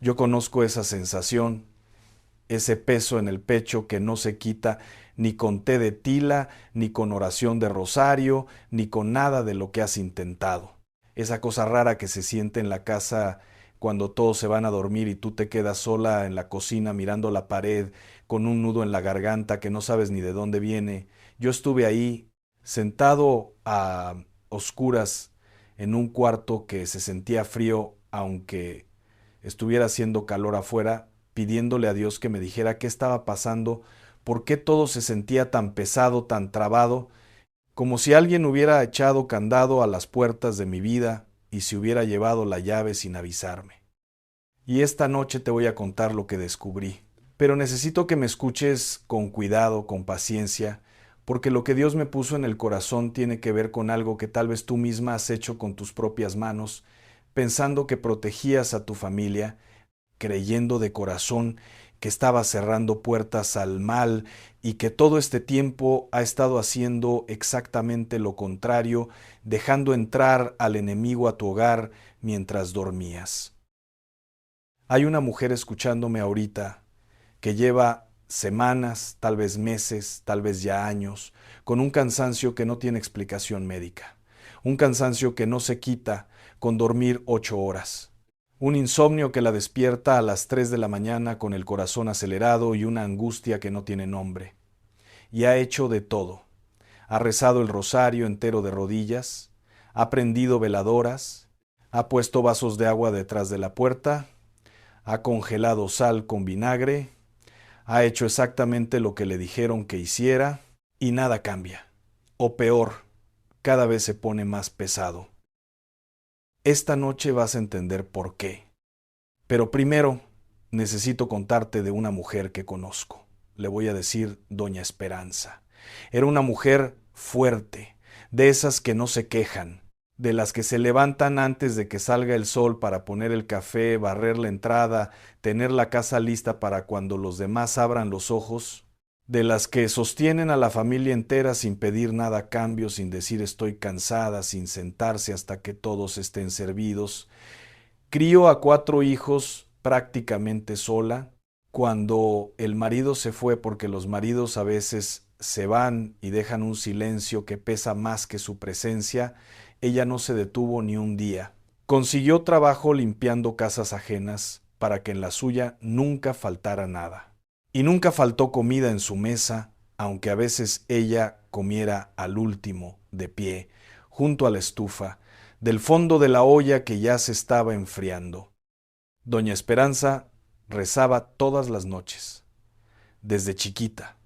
Yo conozco esa sensación, ese peso en el pecho que no se quita ni con té de tila, ni con oración de rosario, ni con nada de lo que has intentado. Esa cosa rara que se siente en la casa cuando todos se van a dormir y tú te quedas sola en la cocina mirando la pared con un nudo en la garganta que no sabes ni de dónde viene. Yo estuve ahí, sentado a oscuras en un cuarto que se sentía frío, aunque estuviera haciendo calor afuera, pidiéndole a Dios que me dijera qué estaba pasando, por qué todo se sentía tan pesado, tan trabado, como si alguien hubiera echado candado a las puertas de mi vida y se hubiera llevado la llave sin avisarme. Y esta noche te voy a contar lo que descubrí, pero necesito que me escuches con cuidado, con paciencia, porque lo que Dios me puso en el corazón tiene que ver con algo que tal vez tú misma has hecho con tus propias manos, pensando que protegías a tu familia, creyendo de corazón que estaba cerrando puertas al mal y que todo este tiempo ha estado haciendo exactamente lo contrario, dejando entrar al enemigo a tu hogar mientras dormías. Hay una mujer escuchándome ahorita que lleva semanas, tal vez meses, tal vez ya años, con un cansancio que no tiene explicación médica, un cansancio que no se quita con dormir 8 horas, un insomnio que la despierta a las 3 de la mañana con el corazón acelerado y una angustia que no tiene nombre. Y ha hecho de todo. Ha rezado el rosario entero de rodillas, ha prendido veladoras, ha puesto vasos de agua detrás de la puerta, ha congelado sal con vinagre, ha hecho exactamente lo que le dijeron que hiciera y nada cambia. O peor, cada vez se pone más pesado. Esta noche vas a entender por qué. Pero primero, necesito contarte de una mujer que conozco. Le voy a decir Doña Esperanza. Era una mujer fuerte, de esas que no se quejan, de las que se levantan antes de que salga el sol para poner el café, barrer la entrada, tener la casa lista para cuando los demás abran los ojos, de las que sostienen a la familia entera sin pedir nada a cambio, sin decir estoy cansada, sin sentarse hasta que todos estén servidos. Crió a 4 hijos prácticamente sola. Cuando el marido se fue, porque los maridos a veces se van y dejan un silencio que pesa más que su presencia, ella no se detuvo ni un día. Consiguió trabajo limpiando casas ajenas para que en la suya nunca faltara nada. Y nunca faltó comida en su mesa, aunque a veces ella comiera al último, de pie, junto a la estufa, del fondo de la olla que ya se estaba enfriando. Doña Esperanza rezaba todas las noches, desde chiquita.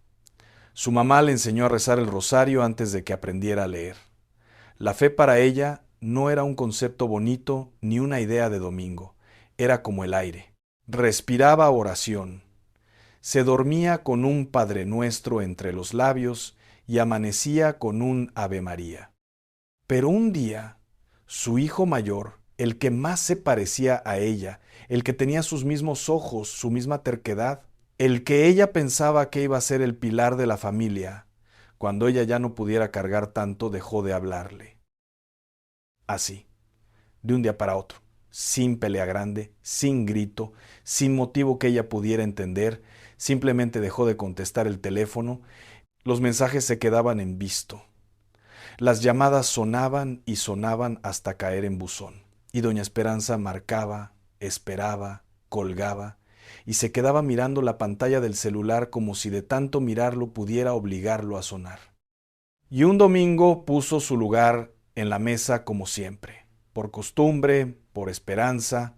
Su mamá le enseñó a rezar el rosario antes de que aprendiera a leer. La fe para ella no era un concepto bonito ni una idea de domingo, era como el aire. Respiraba oración. Se dormía con un Padre Nuestro entre los labios y amanecía con un Ave María. Pero un día, su hijo mayor, el que más se parecía a ella, el que tenía sus mismos ojos, su misma terquedad, el que ella pensaba que iba a ser el pilar de la familia, cuando ella ya no pudiera cargar tanto, dejó de hablarle. Así, de un día para otro, sin pelea grande, sin grito, sin motivo que ella pudiera entender, simplemente dejó de contestar el teléfono, los mensajes se quedaban en visto. Las llamadas sonaban y sonaban hasta caer en buzón, y doña Esperanza marcaba, esperaba, colgaba, y se quedaba mirando la pantalla del celular como si de tanto mirarlo pudiera obligarlo a sonar. Y un domingo puso su lugar en la mesa como siempre, por costumbre, por esperanza,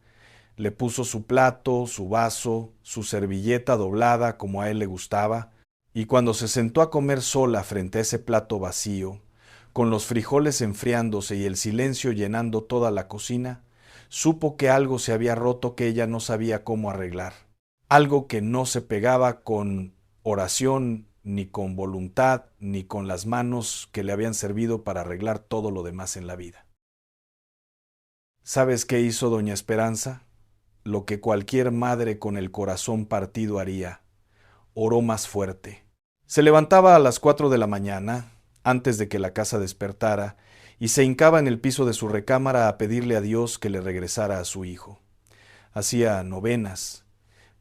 le puso su plato, su vaso, su servilleta doblada como a él le gustaba, y cuando se sentó a comer sola frente a ese plato vacío, con los frijoles enfriándose y el silencio llenando toda la cocina, supo que algo se había roto que ella no sabía cómo arreglar. Algo que no se pegaba con oración, ni con voluntad, ni con las manos que le habían servido para arreglar todo lo demás en la vida. ¿Sabes qué hizo doña Esperanza? Lo que cualquier madre con el corazón partido haría. Oró más fuerte. Se levantaba a las 4 de la mañana, antes de que la casa despertara, y se hincaba en el piso de su recámara a pedirle a Dios que le regresara a su hijo. hacía novenas,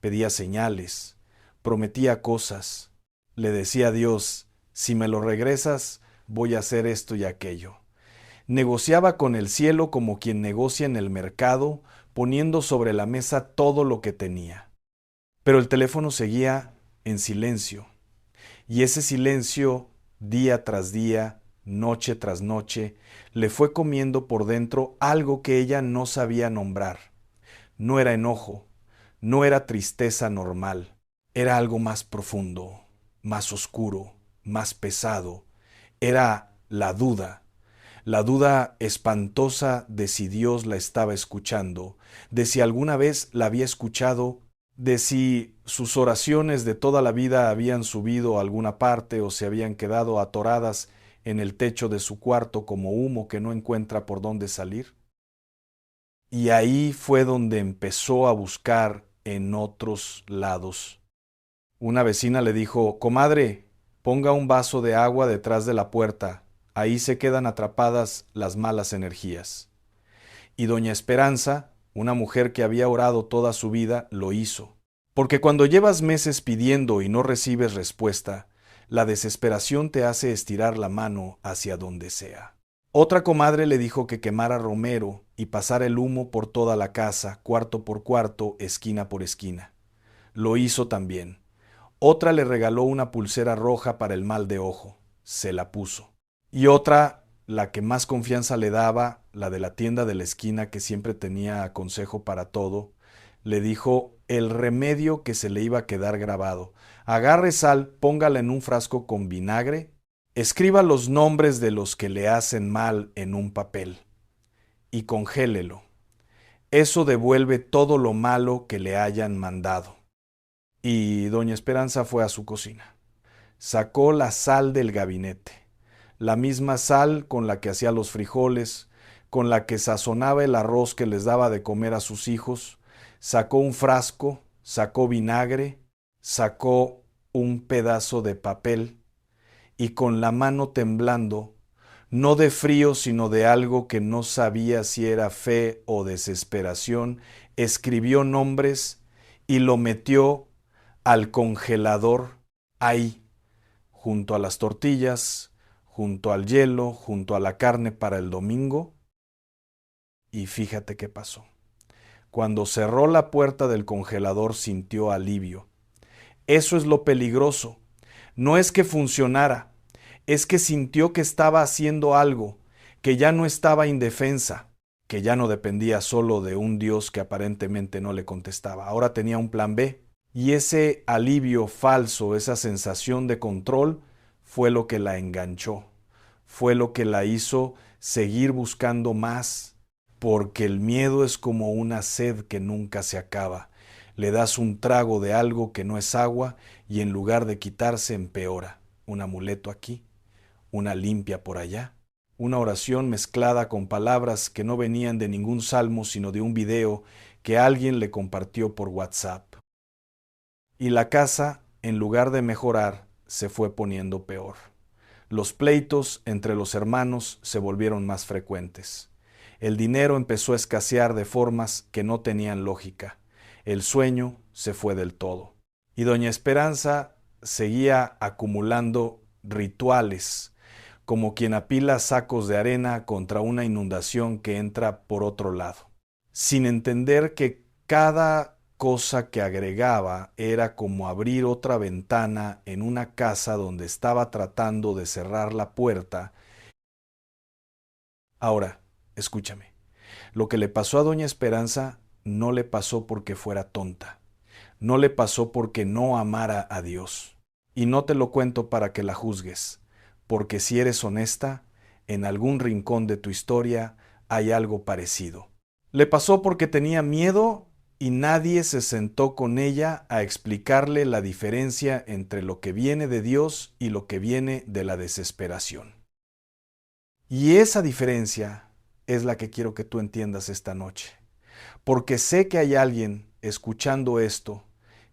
pedía señales, prometía cosas, le decía a Dios, si me lo regresas, voy a hacer esto y aquello. Negociaba con el cielo como quien negocia en el mercado, poniendo sobre la mesa todo lo que tenía. Pero el teléfono seguía en silencio, y ese silencio, día tras día, noche tras noche, le fue comiendo por dentro algo que ella no sabía nombrar. No era enojo, no era tristeza normal, era algo más profundo, más oscuro, más pesado. Era la duda espantosa de si Dios la estaba escuchando, de si alguna vez la había escuchado, de si sus oraciones de toda la vida habían subido a alguna parte o se habían quedado atoradas en el techo de su cuarto como humo que no encuentra por dónde salir. Y ahí fue donde empezó a buscar en otros lados. Una vecina le dijo, comadre, ponga un vaso de agua detrás de la puerta, ahí se quedan atrapadas las malas energías. Y doña Esperanza, una mujer que había orado toda su vida, lo hizo. Porque cuando llevas meses pidiendo y no recibes respuesta, la desesperación te hace estirar la mano hacia donde sea. Otra comadre le dijo que quemara romero y pasara el humo por toda la casa, cuarto por cuarto, esquina por esquina. Lo hizo también. Otra le regaló una pulsera roja para el mal de ojo. Se la puso. Y otra, la que más confianza le daba, la de la tienda de la esquina que siempre tenía consejo para todo, le dijo el remedio que se le iba a quedar grabado. Agarre sal, póngala en un frasco con vinagre, escriba los nombres de los que le hacen mal en un papel y congélelo. Eso devuelve todo lo malo que le hayan mandado. Y doña Esperanza fue a su cocina. Sacó la sal del gabinete, la misma sal con la que hacía los frijoles, con la que sazonaba el arroz que les daba de comer a sus hijos, sacó un frasco, sacó vinagre, sacó un pedazo de papel y con la mano temblando, no de frío sino de algo que no sabía si era fe o desesperación, escribió nombres y lo metió al congelador ahí, junto a las tortillas, junto al hielo, junto a la carne para el domingo. Y fíjate qué pasó. Cuando cerró la puerta del congelador sintió alivio. Eso es lo peligroso. No es que funcionara, es que sintió que estaba haciendo algo, que ya no estaba indefensa, que ya no dependía solo de un Dios que aparentemente no le contestaba. Ahora tenía un plan B. Y ese alivio falso, esa sensación de control, fue lo que la enganchó, fue lo que la hizo seguir buscando más, porque el miedo es como una sed que nunca se acaba. Le das un trago de algo que no es agua y en lugar de quitarse empeora. Un amuleto aquí, una limpia por allá, una oración mezclada con palabras que no venían de ningún salmo sino de un video que alguien le compartió por WhatsApp. Y la casa, en lugar de mejorar, se fue poniendo peor. Los pleitos entre los hermanos se volvieron más frecuentes. El dinero empezó a escasear de formas que no tenían lógica. El sueño se fue del todo. Y doña Esperanza seguía acumulando rituales, como quien apila sacos de arena contra una inundación que entra por otro lado, sin entender que cada cosa que agregaba era como abrir otra ventana en una casa donde estaba tratando de cerrar la puerta. Ahora, escúchame, lo que le pasó a doña Esperanza no le pasó porque fuera tonta, no le pasó porque no amara a Dios. Y no te lo cuento para que la juzgues, porque si eres honesta, en algún rincón de tu historia hay algo parecido. Le pasó porque tenía miedo y nadie se sentó con ella a explicarle la diferencia entre lo que viene de Dios y lo que viene de la desesperación. Y esa diferencia es la que quiero que tú entiendas esta noche, porque sé que hay alguien escuchando esto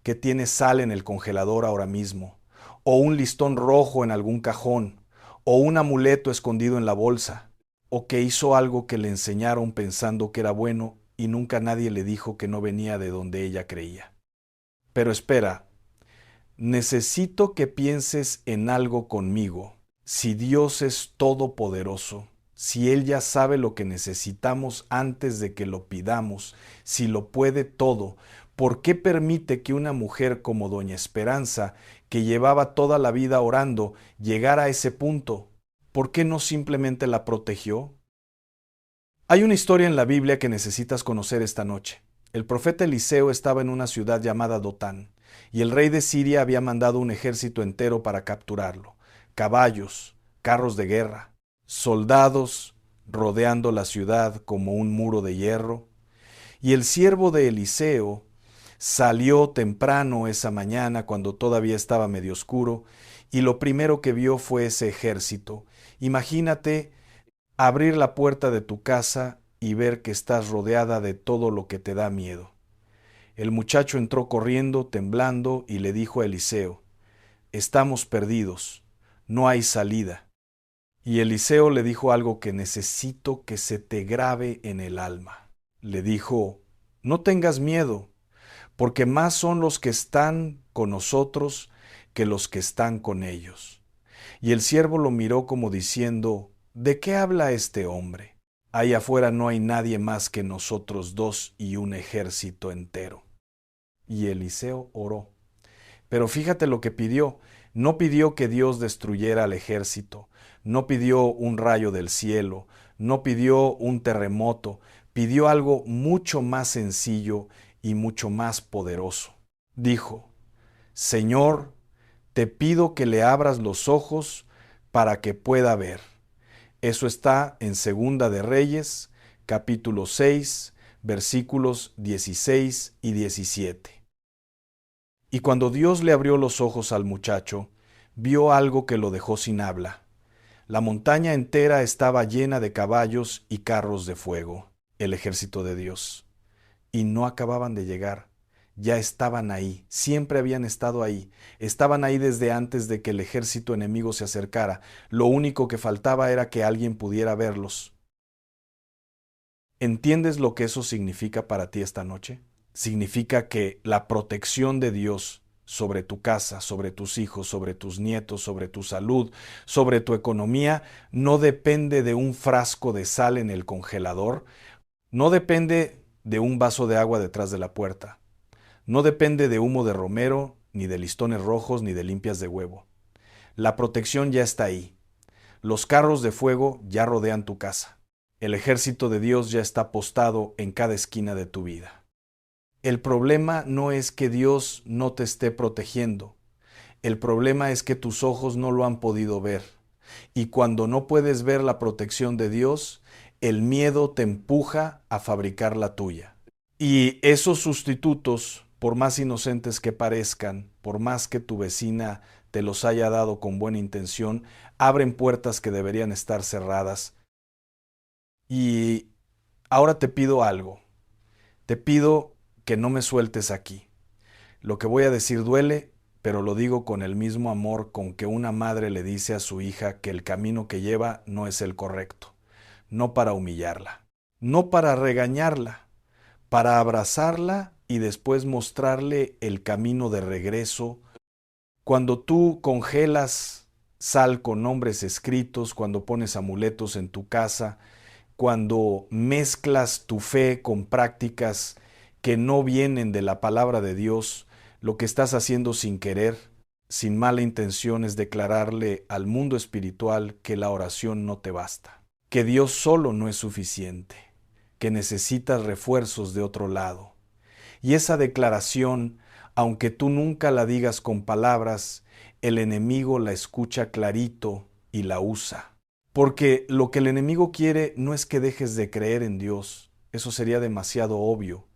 que tiene sal en el congelador ahora mismo, o un listón rojo en algún cajón, o un amuleto escondido en la bolsa, o que hizo algo que le enseñaron pensando que era bueno y nunca nadie le dijo que no venía de donde ella creía. Pero espera, necesito que pienses en algo conmigo. Si Dios es todopoderoso, si Él ya sabe lo que necesitamos antes de que lo pidamos, si lo puede todo, ¿por qué permite que una mujer como Doña Esperanza, que llevaba toda la vida orando, llegara a ese punto? ¿Por qué no simplemente la protegió? Hay una historia en la Biblia que necesitas conocer esta noche. El profeta Eliseo estaba en una ciudad llamada Dotán, y el rey de Siria había mandado un ejército entero para capturarlo. Caballos, carros de guerra, soldados rodeando la ciudad como un muro de hierro. Y el siervo de Eliseo salió temprano esa mañana cuando todavía estaba medio oscuro, y lo primero que vio fue ese ejército. Imagínate abrir la puerta de tu casa y ver que estás rodeada de todo lo que te da miedo. El muchacho entró corriendo, temblando, y le dijo a Eliseo: «Estamos perdidos, no hay salida». Y Eliseo le dijo algo que necesito que se te grabe en el alma. Le dijo: «No tengas miedo, porque más son los que están con nosotros que los que están con ellos». Y el siervo lo miró como diciendo: «¿De qué habla este hombre? Ahí afuera no hay nadie más que nosotros dos y un ejército entero». Y Eliseo oró. Pero fíjate lo que pidió. No pidió que Dios destruyera al ejército, no pidió un rayo del cielo, no pidió un terremoto, pidió algo mucho más sencillo y mucho más poderoso. Dijo: «Señor, te pido que le abras los ojos para que pueda ver». Eso está en Segunda de Reyes, capítulo 6, versículos 16 y 17. Y cuando Dios le abrió los ojos al muchacho, vio algo que lo dejó sin habla. La montaña entera estaba llena de caballos y carros de fuego, el ejército de Dios. Y no acababan de llegar. Ya estaban ahí, siempre habían estado ahí, estaban ahí desde antes de que el ejército enemigo se acercara. Lo único que faltaba era que alguien pudiera verlos. ¿Entiendes lo que eso significa para ti esta noche? Significa que la protección de Dios sobre tu casa, sobre tus hijos, sobre tus nietos, sobre tu salud, sobre tu economía, no depende de un frasco de sal en el congelador, no depende de un vaso de agua detrás de la puerta. No depende de humo de romero, ni de listones rojos, ni de limpias de huevo. La protección ya está ahí. Los carros de fuego ya rodean tu casa. El ejército de Dios ya está postado en cada esquina de tu vida. El problema no es que Dios no te esté protegiendo. El problema es que tus ojos no lo han podido ver. Y cuando no puedes ver la protección de Dios, el miedo te empuja a fabricar la tuya. Y esos sustitutos, por más inocentes que parezcan, por más que tu vecina te los haya dado con buena intención, abren puertas que deberían estar cerradas. Y ahora te pido algo. Te pido que no me sueltes aquí. Lo que voy a decir duele, pero lo digo con el mismo amor con que una madre le dice a su hija que el camino que lleva no es el correcto. No para humillarla, no para regañarla, para abrazarla y después mostrarle el camino de regreso. Cuando tú congelas sal con nombres escritos, cuando pones amuletos en tu casa, cuando mezclas tu fe con prácticas que no vienen de la palabra de Dios, lo que estás haciendo sin querer, sin mala intención, es declararle al mundo espiritual que la oración no te basta, que Dios solo no es suficiente, que necesitas refuerzos de otro lado. Y esa declaración, aunque tú nunca la digas con palabras, el enemigo la escucha clarito y la usa. Porque lo que el enemigo quiere no es que dejes de creer en Dios, eso sería demasiado obvio.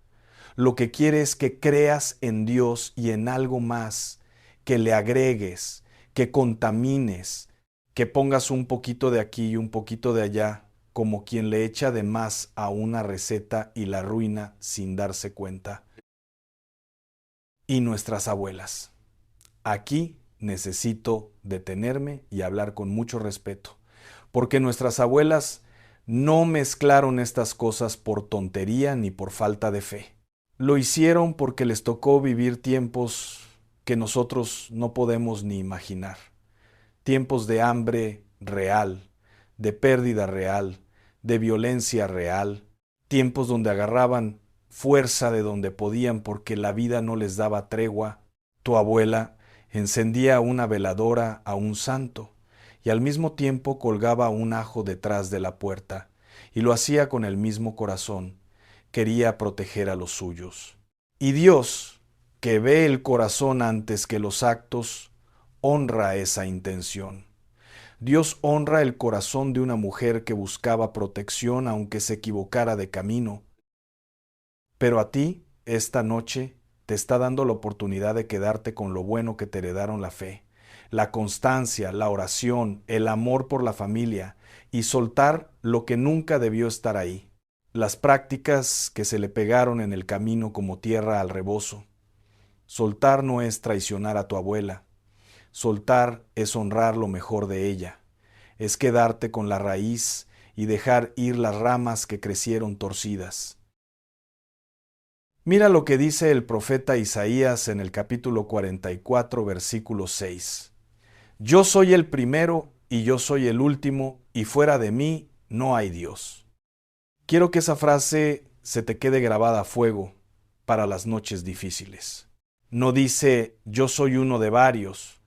Lo que quiere es que creas en Dios y en algo más, que le agregues, que contamines, que pongas un poquito de aquí y un poquito de allá, como quien le echa de más a una receta y la arruina sin darse cuenta. Y nuestras abuelas. Aquí necesito detenerme y hablar con mucho respeto, porque nuestras abuelas No mezclaron estas cosas por tontería ni por falta de fe. Lo hicieron porque les tocó vivir tiempos que nosotros no podemos ni imaginar. Tiempos de hambre real, de pérdida real, de violencia real, tiempos donde agarraban fuerza de donde podían porque la vida no les daba tregua. Tu abuela encendía una veladora a un santo y al mismo tiempo colgaba un ajo detrás de la puerta, y lo hacía con el mismo corazón. Quería proteger a los suyos. Y Dios, que ve el corazón antes que los actos, honra esa intención. Dios honra el corazón de una mujer que buscaba protección aunque se equivocara de camino. Pero a ti, esta noche, te está dando la oportunidad de quedarte con lo bueno que te heredaron la fe, la constancia, la oración, el amor por la familia, y soltar lo que nunca debió estar ahí, las prácticas que se le pegaron en el camino como tierra al rebozo. Soltar no es traicionar a tu abuela, soltar es honrar lo mejor de ella, es quedarte con la raíz y dejar ir las ramas que crecieron torcidas. Mira lo que dice el profeta Isaías en el capítulo 44, versículo 6. Yo soy el primero y yo soy el último, y fuera de mí no hay Dios. Quiero que esa frase se te quede grabada a fuego para las noches difíciles. No dice yo soy uno de varios.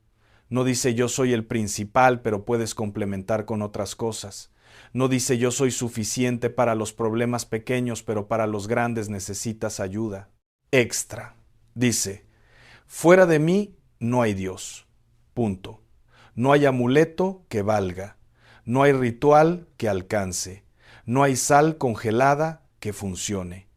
No dice yo soy el principal, pero puedes complementar con otras cosas. No dice yo soy suficiente para los problemas pequeños, pero para los grandes necesitas ayuda. Extra. Dice, fuera de mí no hay Dios. Punto. No hay amuleto que valga. No hay ritual que alcance. No hay sal congelada que funcione.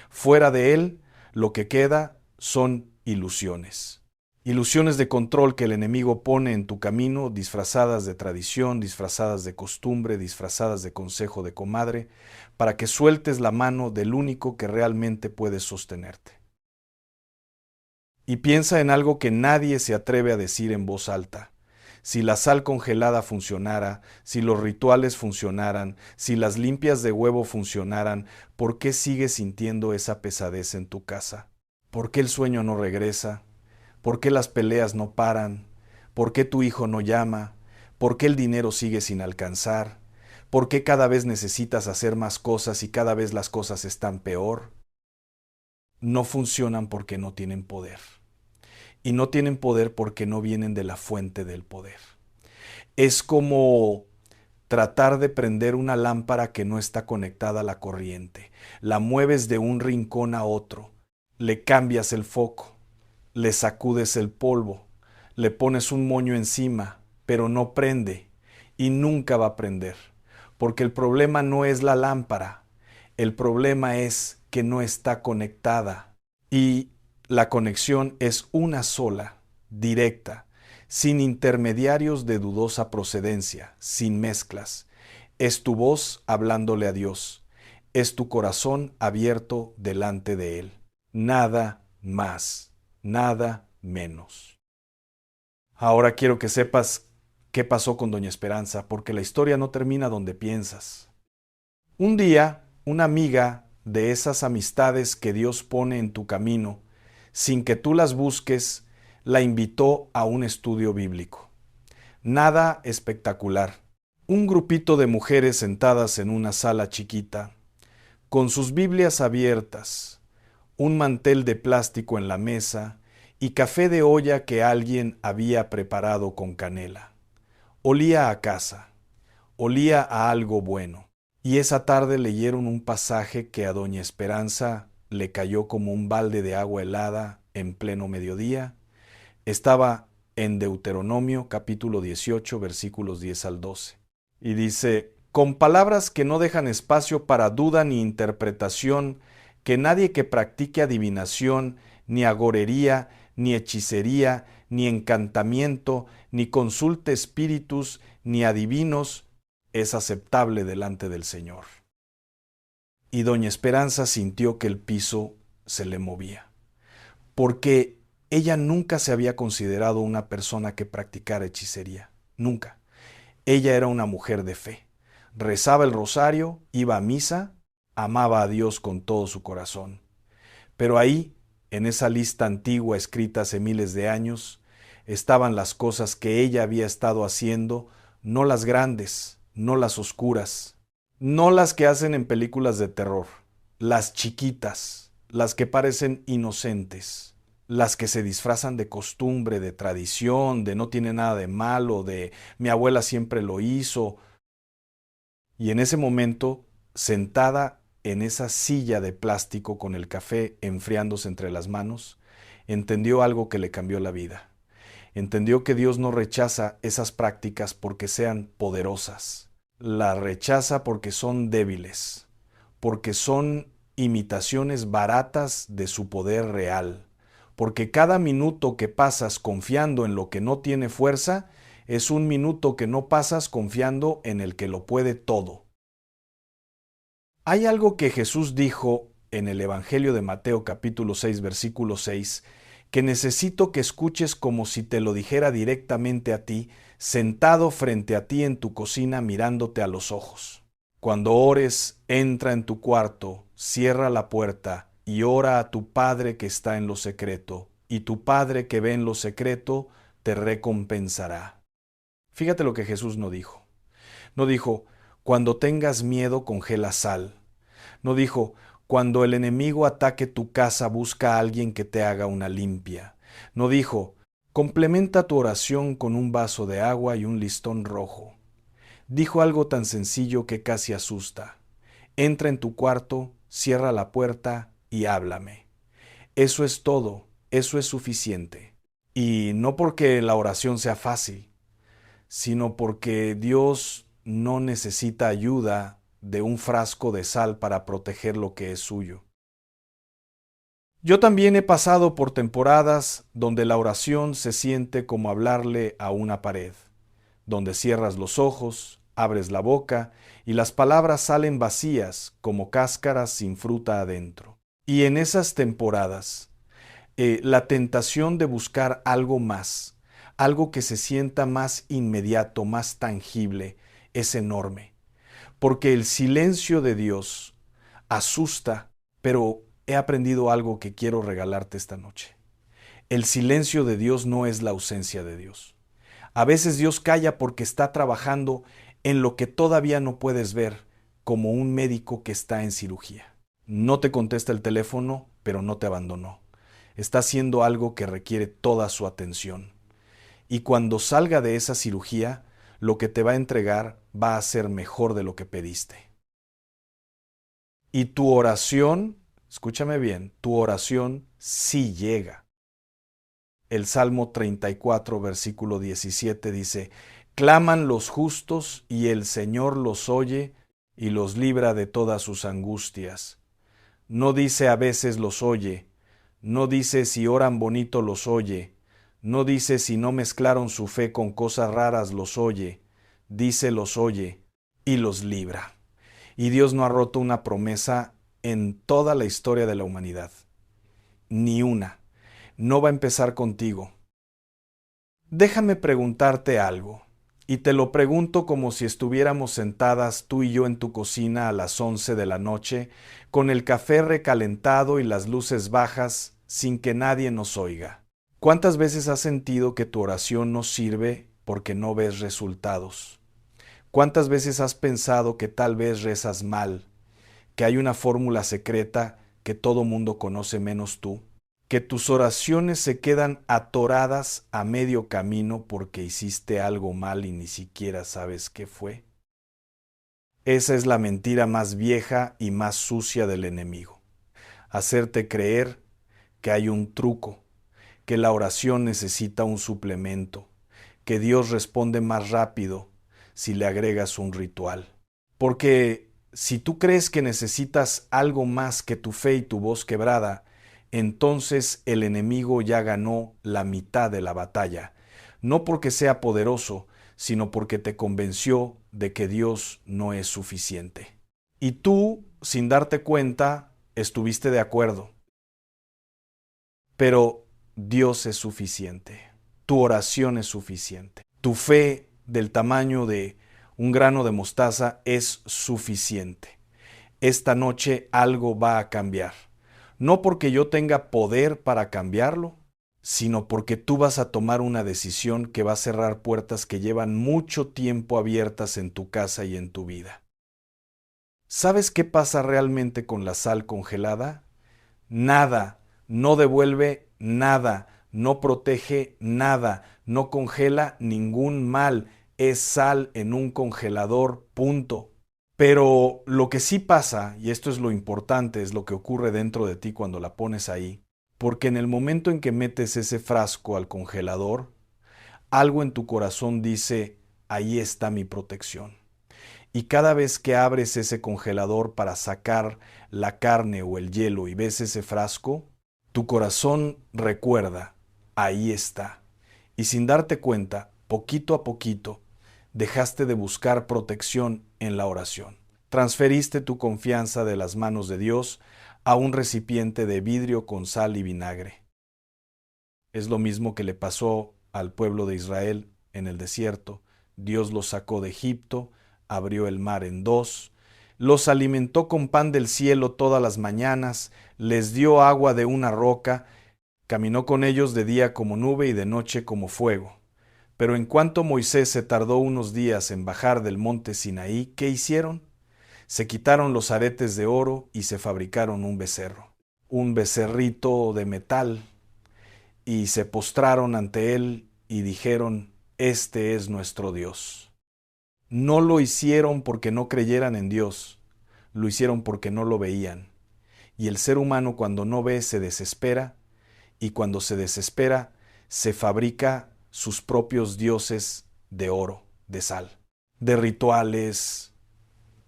Fuera de él, lo que queda son ilusiones. Ilusiones de control que el enemigo pone en tu camino, disfrazadas de tradición, disfrazadas de costumbre, disfrazadas de consejo de comadre, para que sueltes la mano del único que realmente puede sostenerte. Y piensa en algo que nadie se atreve a decir en voz alta. Si la sal congelada funcionara, si los rituales funcionaran, si las limpias de huevo funcionaran, ¿por qué sigues sintiendo esa pesadez en tu casa? ¿Por qué el sueño no regresa? ¿Por qué las peleas no paran? ¿Por qué tu hijo no llama? ¿Por qué el dinero sigue sin alcanzar? ¿Por qué cada vez necesitas hacer más cosas y cada vez las cosas están peor? No funcionan porque no tienen poder. Y no tienen poder porque no vienen de la fuente del poder. Es como tratar de prender una lámpara que no está conectada a la corriente. La mueves de un rincón a otro, le cambias el foco, le sacudes el polvo, le pones un moño encima, pero no prende y nunca va a prender, porque el problema no es la lámpara, el problema es que no está conectada y la conexión es una sola, directa, sin intermediarios de dudosa procedencia, sin mezclas. Es tu voz hablándole a Dios, es tu corazón abierto delante de Él. Nada más, nada menos. Ahora quiero que sepas qué pasó con Doña Esperanza, porque la historia no termina donde piensas. Un día, una amiga de esas amistades que Dios pone en tu camino, sin que tú las busques, la invitó a un estudio bíblico. Nada espectacular. Un grupito de mujeres sentadas en una sala chiquita, con sus Biblias abiertas, un mantel de plástico en la mesa y café de olla que alguien había preparado con canela. Olía a casa, olía a algo bueno. Y esa tarde leyeron un pasaje que a Doña Esperanza le cayó como un balde de agua helada en pleno mediodía. Estaba en Deuteronomio capítulo 18 versículos 10 al 12. Y dice, con palabras que no dejan espacio para duda ni interpretación, que nadie que practique adivinación, ni agorería, ni hechicería, ni encantamiento, ni consulte espíritus, ni adivinos, es aceptable delante del Señor. Y Doña Esperanza sintió que el piso se le movía, porque ella nunca se había considerado una persona que practicara hechicería, nunca. Ella era una mujer de fe. rezaba el rosario, iba a misa, amaba a Dios con todo su corazón. Pero ahí, en esa lista antigua escrita hace miles de años, estaban las cosas que ella había estado haciendo, no las grandes, no las oscuras, no las que hacen en películas de terror, las chiquitas, las que parecen inocentes, las que se disfrazan de costumbre, de tradición, de no tiene nada de malo, de mi abuela siempre lo hizo. Y en ese momento, sentada en esa silla de plástico con el café enfriándose entre las manos, entendió algo que le cambió la vida. Entendió que Dios no rechaza esas prácticas porque sean poderosas. Las rechaza porque son débiles, porque son imitaciones baratas de su poder real, porque cada minuto que pasas confiando en lo que no tiene fuerza es un minuto que no pasas confiando en el que lo puede todo. Hay algo que Jesús dijo en el Evangelio de Mateo capítulo 6 versículo 6 que necesito que escuches como si te lo dijera directamente a ti, sentado frente a ti en tu cocina mirándote a los ojos. Cuando ores, entra en tu cuarto, cierra la puerta y ora a tu Padre que está en lo secreto, y tu Padre que ve en lo secreto te recompensará. Fíjate lo que Jesús no dijo. No dijo, cuando tengas miedo congela sal. No dijo, cuando el enemigo ataque tu casa busca a alguien que te haga una limpia. No dijo, complementa tu oración con un vaso de agua y un listón rojo. Dijo algo tan sencillo que casi asusta. Entra en tu cuarto, cierra la puerta y háblame. Eso es todo, eso es suficiente. Y no porque la oración sea fácil, sino porque Dios no necesita ayuda de un frasco de sal para proteger lo que es suyo. Yo también he pasado por temporadas donde la oración se siente como hablarle a una pared, donde cierras los ojos, abres la boca y las palabras salen vacías como cáscaras sin fruta adentro. Y en esas temporadas, la tentación de buscar algo más, algo que se sienta más inmediato, más tangible, es enorme. Porque el silencio de Dios asusta, pero he aprendido algo que quiero regalarte esta noche. El silencio de Dios no es la ausencia de Dios. A veces Dios calla porque está trabajando en lo que todavía no puedes ver, como un médico que está en cirugía. No te contesta el teléfono, pero no te abandonó. Está haciendo algo que requiere toda su atención. Y cuando salga de esa cirugía, lo que te va a entregar va a ser mejor de lo que pediste. Y tu oración, escúchame bien, tu oración sí llega. El Salmo 34, versículo 17 dice, claman los justos y el Señor los oye y los libra de todas sus angustias. No dice a veces los oye, no dice si oran bonito los oye, no dice si no mezclaron su fe con cosas raras los oye, dice los oye y los libra. Y Dios no ha roto una promesa en toda la historia de la humanidad. Ni una. No va a empezar contigo. Déjame preguntarte algo. Y te lo pregunto como si estuviéramos sentadas tú y yo en tu cocina a las 11 de la noche, con el café recalentado y las luces bajas, sin que nadie nos oiga. ¿Cuántas veces has sentido que tu oración no sirve porque no ves resultados? ¿Cuántas veces has pensado que tal vez rezas mal, que hay una fórmula secreta que todo mundo conoce menos tú? Que tus oraciones se quedan atoradas a medio camino porque hiciste algo mal y ni siquiera sabes qué fue. Esa es la mentira más vieja y más sucia del enemigo. Hacerte creer que hay un truco, que la oración necesita un suplemento, que Dios responde más rápido si le agregas un ritual. Porque si tú crees que necesitas algo más que tu fe y tu voz quebrada, entonces el enemigo ya ganó la mitad de la batalla, no porque sea poderoso, sino porque te convenció de que Dios no es suficiente. Y tú, sin darte cuenta, estuviste de acuerdo. Pero Dios es suficiente. Tu oración es suficiente. Tu fe del tamaño de Un grano de mostaza es suficiente. Esta noche algo va a cambiar. No porque yo tenga poder para cambiarlo, sino porque tú vas a tomar una decisión que va a cerrar puertas que llevan mucho tiempo abiertas en tu casa y en tu vida. ¿Sabes qué pasa realmente con la sal congelada? Nada, no devuelve nada, no protege nada, no congela ningún mal, es sal en un congelador, punto. Pero lo que sí pasa, y esto es lo importante, es lo que ocurre dentro de ti cuando la pones ahí, porque en el momento en que metes ese frasco al congelador, algo en tu corazón dice, ahí está mi protección. Y cada vez que abres ese congelador para sacar la carne o el hielo y ves ese frasco, tu corazón recuerda, ahí está. Y sin darte cuenta, poquito a poquito, dejaste de buscar protección en la oración. Transferiste tu confianza de las manos de Dios a un recipiente de vidrio con sal y vinagre. Es lo mismo que le pasó al pueblo de Israel en el desierto. Dios los sacó de Egipto, abrió el mar en dos, los alimentó con pan del cielo todas las mañanas, les dio agua de una roca, caminó con ellos de día como nube y de noche como fuego. Pero en cuanto Moisés se tardó unos días en bajar del monte Sinaí, ¿qué hicieron? Se quitaron los aretes de oro y se fabricaron un becerro, un becerrito de metal, y se postraron ante él y dijeron, este es nuestro Dios. No lo hicieron porque no creyeran en Dios, lo hicieron porque no lo veían. Y el ser humano cuando no ve se desespera, y cuando se desespera se fabrica sus propios dioses de oro, de sal, de rituales,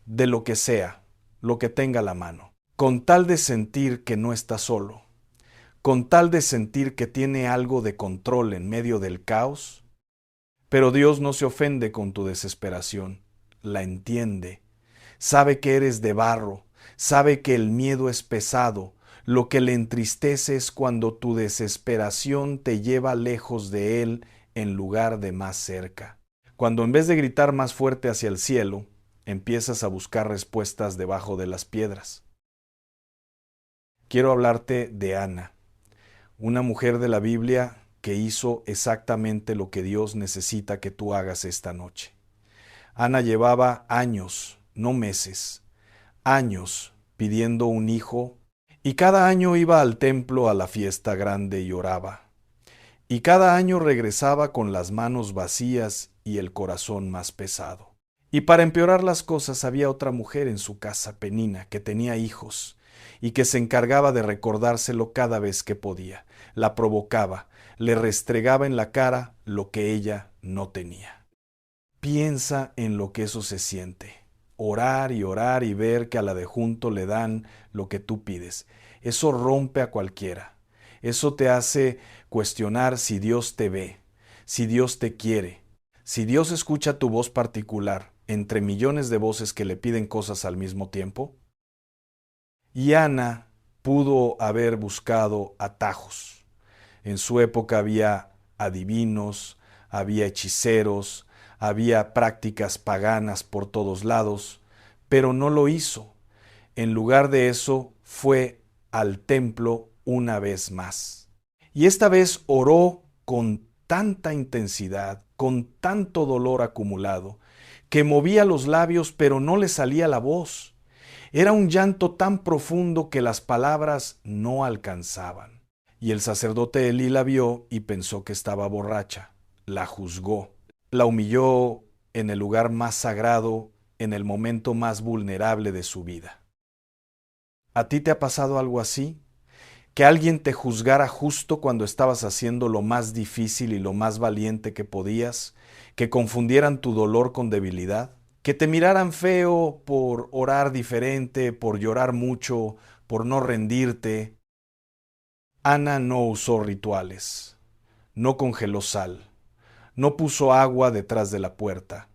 de lo que sea, lo que tenga a la mano, con tal de sentir que no está solo, con tal de sentir que tiene algo de control en medio del caos. Pero Dios no se ofende con tu desesperación, la entiende, sabe que eres de barro, sabe que el miedo es pesado, lo que le entristece es cuando tu desesperación te lleva lejos de Él en lugar de más cerca. Cuando en vez de gritar más fuerte hacia el cielo, empiezas a buscar respuestas debajo de las piedras. Quiero hablarte de Ana, una mujer de la Biblia que hizo exactamente lo que Dios necesita que tú hagas esta noche. Ana llevaba años, no meses, años pidiendo un hijo, y cada año iba al templo a la fiesta grande y oraba. Y cada año regresaba con las manos vacías y el corazón más pesado. Y para empeorar las cosas había otra mujer en su casa, Penina, que tenía hijos, y que se encargaba de recordárselo cada vez que podía. La provocaba, le restregaba en la cara lo que ella no tenía. Piensa en lo que eso se siente. Orar y ver que a la de junto le dan lo que tú pides. Eso rompe a cualquiera. Eso te hace cuestionar si Dios te ve, si Dios te quiere, si Dios escucha tu voz particular entre millones de voces que le piden cosas al mismo tiempo. Y Ana pudo haber buscado atajos. En su época había adivinos, había hechiceros, había prácticas paganas por todos lados, pero no lo hizo. En lugar de eso, fue al templo una vez más. Y esta vez oró con tanta intensidad, con tanto dolor acumulado, que movía los labios pero no le salía la voz. Era un llanto tan profundo que las palabras no alcanzaban. Y el sacerdote Elí la vio y pensó que estaba borracha. La juzgó, la humilló en el lugar más sagrado, en el momento más vulnerable de su vida. ¿A ti te ha pasado algo así? ¿Que alguien te juzgara justo cuando estabas haciendo lo más difícil y lo más valiente que podías? ¿Que confundieran tu dolor con debilidad? ¿Que te miraran feo por orar diferente, por llorar mucho, por no rendirte? Ana no usó rituales, no congeló sal, no puso agua detrás de la puerta.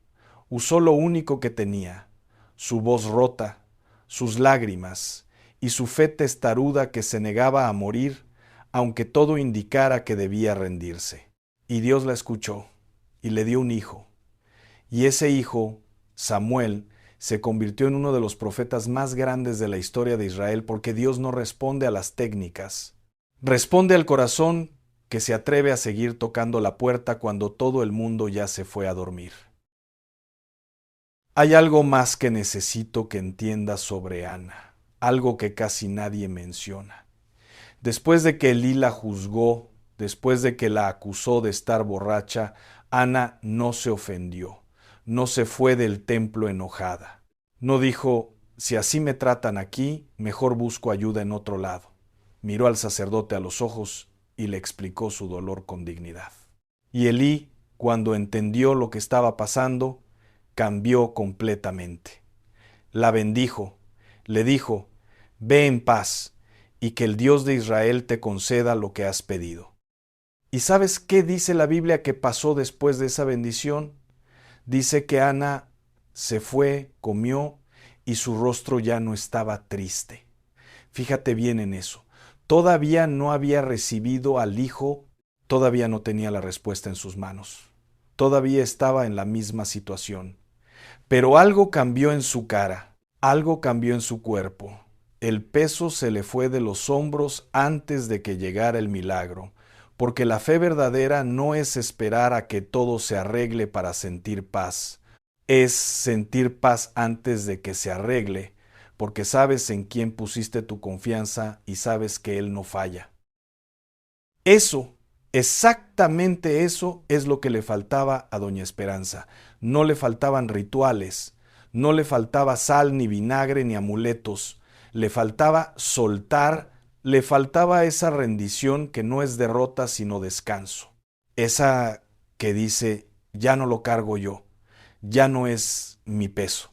Usó lo único que tenía, su voz rota, sus lágrimas y su fe testaruda que se negaba a morir, aunque todo indicara que debía rendirse. Y Dios la escuchó y le dio un hijo. Y ese hijo Samuel se convirtió en uno de los profetas más grandes de la historia de Israel porque Dios no responde a las técnicas. Responde al corazón que se atreve a seguir tocando la puerta cuando todo el mundo ya se fue a dormir. Hay algo más que necesito que entiendas sobre Ana, algo que casi nadie menciona. Después de que Elí la juzgó, después de que la acusó de estar borracha, Ana no se ofendió, no se fue del templo enojada. No dijo, si así me tratan aquí, mejor busco ayuda en otro lado. Miró al sacerdote a los ojos y le explicó su dolor con dignidad. Y Elí, cuando entendió lo que estaba pasando, cambió completamente. La bendijo, le dijo, ve en paz, y que el Dios de Israel te conceda lo que has pedido. ¿Y sabes qué dice la Biblia que pasó después de esa bendición? Dice que Ana se fue, comió, y su rostro ya no estaba triste. Fíjate bien en eso. Todavía no había recibido al hijo, todavía no tenía la respuesta en sus manos. Todavía estaba en la misma situación. Pero algo cambió en su cara, algo cambió en su cuerpo. El peso se le fue de los hombros antes de que llegara el milagro, porque la fe verdadera no es esperar a que todo se arregle para sentir paz, es sentir paz antes de que se arregle, porque sabes en quién pusiste tu confianza y sabes que Él no falla. Eso, exactamente eso es lo que le faltaba a Doña Esperanza. No le faltaban rituales, no le faltaba sal, ni vinagre, ni amuletos. Le faltaba soltar, le faltaba esa rendición que no es derrota sino descanso. Esa que dice, ya no lo cargo yo, ya no es mi peso.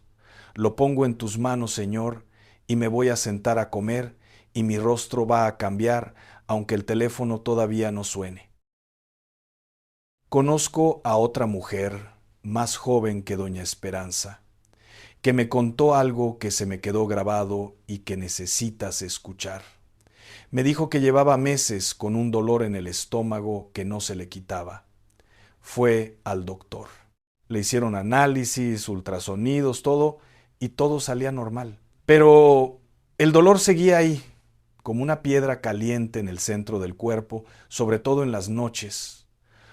Lo pongo en tus manos, Señor, y me voy a sentar a comer, y mi rostro va a cambiar, aunque el teléfono todavía no suene. Conozco a otra mujer, más joven que Doña Esperanza, que me contó algo que se me quedó grabado y que necesitas escuchar. Me dijo que llevaba meses con un dolor en el estómago que no se le quitaba. Fue al doctor. Le hicieron análisis, ultrasonidos, todo, y todo salía normal. Pero el dolor seguía ahí, como una piedra caliente en el centro del cuerpo, sobre todo en las noches,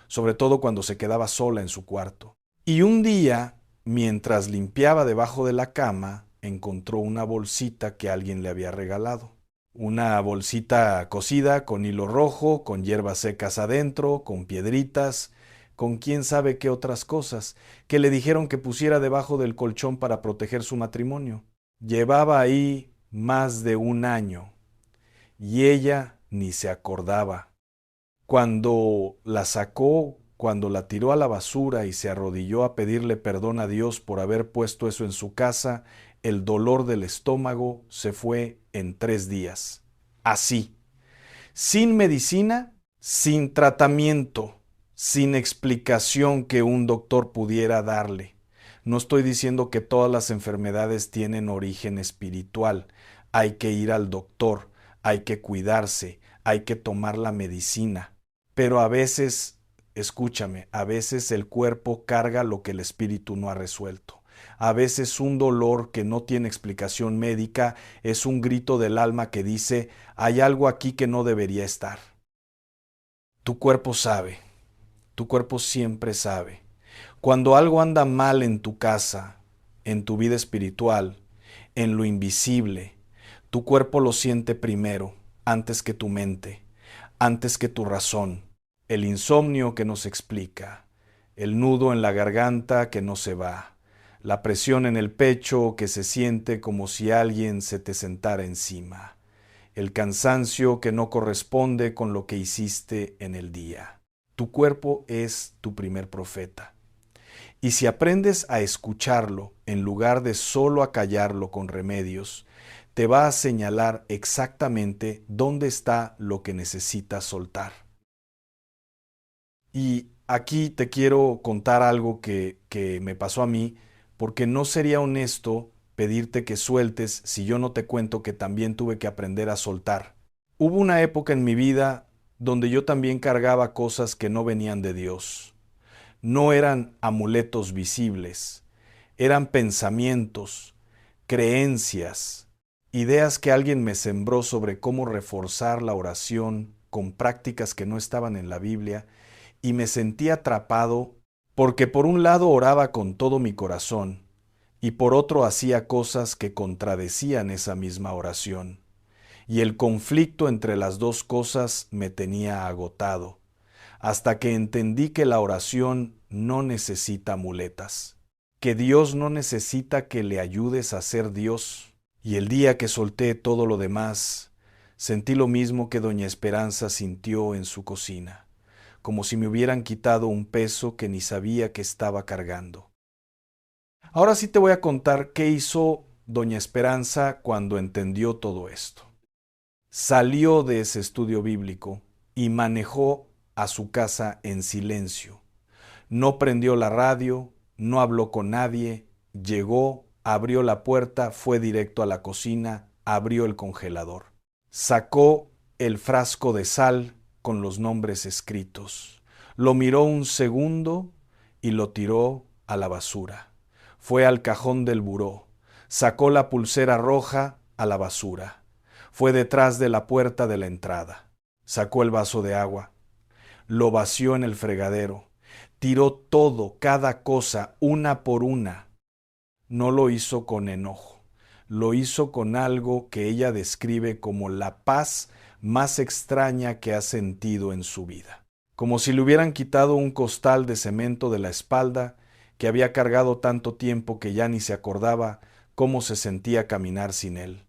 sobre todo cuando se quedaba sola en su cuarto. Y un día, mientras limpiaba debajo de la cama, encontró una bolsita que alguien le había regalado. Una bolsita cosida con hilo rojo, con hierbas secas adentro, con piedritas, con quién sabe qué otras cosas, que le dijeron que pusiera debajo del colchón para proteger su matrimonio. Llevaba ahí más de un año y ella ni se acordaba. Cuando la sacó, cuando la tiró a la basura y se arrodilló a pedirle perdón a Dios por haber puesto eso en su casa, el dolor del estómago se fue en 3 días. Así, sin medicina, sin tratamiento, sin explicación que un doctor pudiera darle. No estoy diciendo que todas las enfermedades tienen origen espiritual. Hay que ir al doctor, hay que cuidarse, hay que tomar la medicina. Pero a veces, escúchame, a veces el cuerpo carga lo que el espíritu no ha resuelto. A veces un dolor que no tiene explicación médica es un grito del alma que dice, hay algo aquí que no debería estar. Tu cuerpo sabe, tu cuerpo siempre sabe. Cuando algo anda mal en tu casa, en tu vida espiritual, en lo invisible, tu cuerpo lo siente primero, antes que tu mente, antes que tu razón. El insomnio que no se explica, el nudo en la garganta que no se va, la presión en el pecho que se siente como si alguien se te sentara encima, el cansancio que no corresponde con lo que hiciste en el día. Tu cuerpo es tu primer profeta. Y si aprendes a escucharlo en lugar de solo acallarlo con remedios, te va a señalar exactamente dónde está lo que necesitas soltar. Y aquí te quiero contar algo que me pasó a mí, porque no sería honesto pedirte que sueltes si yo no te cuento que también tuve que aprender a soltar. Hubo una época en mi vida donde yo también cargaba cosas que no venían de Dios. No eran amuletos visibles, Eran pensamientos, creencias, ideas que alguien me sembró sobre cómo reforzar la oración con prácticas que no estaban en la Biblia, y me sentí atrapado porque por un lado oraba con todo mi corazón y por otro hacía cosas que contradecían esa misma oración. Y el conflicto entre las dos cosas me tenía agotado, hasta que entendí que la oración no necesita muletas, que Dios no necesita que le ayudes a ser Dios. Y el día que solté todo lo demás, sentí lo mismo que doña Esperanza sintió en su cocina, como si me hubieran quitado un peso que ni sabía que estaba cargando. Ahora sí te voy a contar qué hizo doña Esperanza cuando entendió todo esto. Salió de ese estudio bíblico y manejó a su casa en silencio. No prendió la radio, no habló con nadie, llegó, abrió la puerta, fue directo a la cocina, abrió el congelador. Sacó el frasco de sal con los nombres escritos. Lo miró un segundo y lo tiró a la basura. Fue al cajón del buró. Sacó la pulsera roja a la basura. Fue detrás de la puerta de la entrada. Sacó el vaso de agua. Lo vació en el fregadero. Tiró todo, cada cosa, una por una. No lo hizo con enojo. Lo hizo con algo que ella describe como la paz más extraña que ha sentido en su vida. Como si le hubieran quitado un costal de cemento de la espalda que había cargado tanto tiempo que ya ni se acordaba cómo se sentía caminar sin él.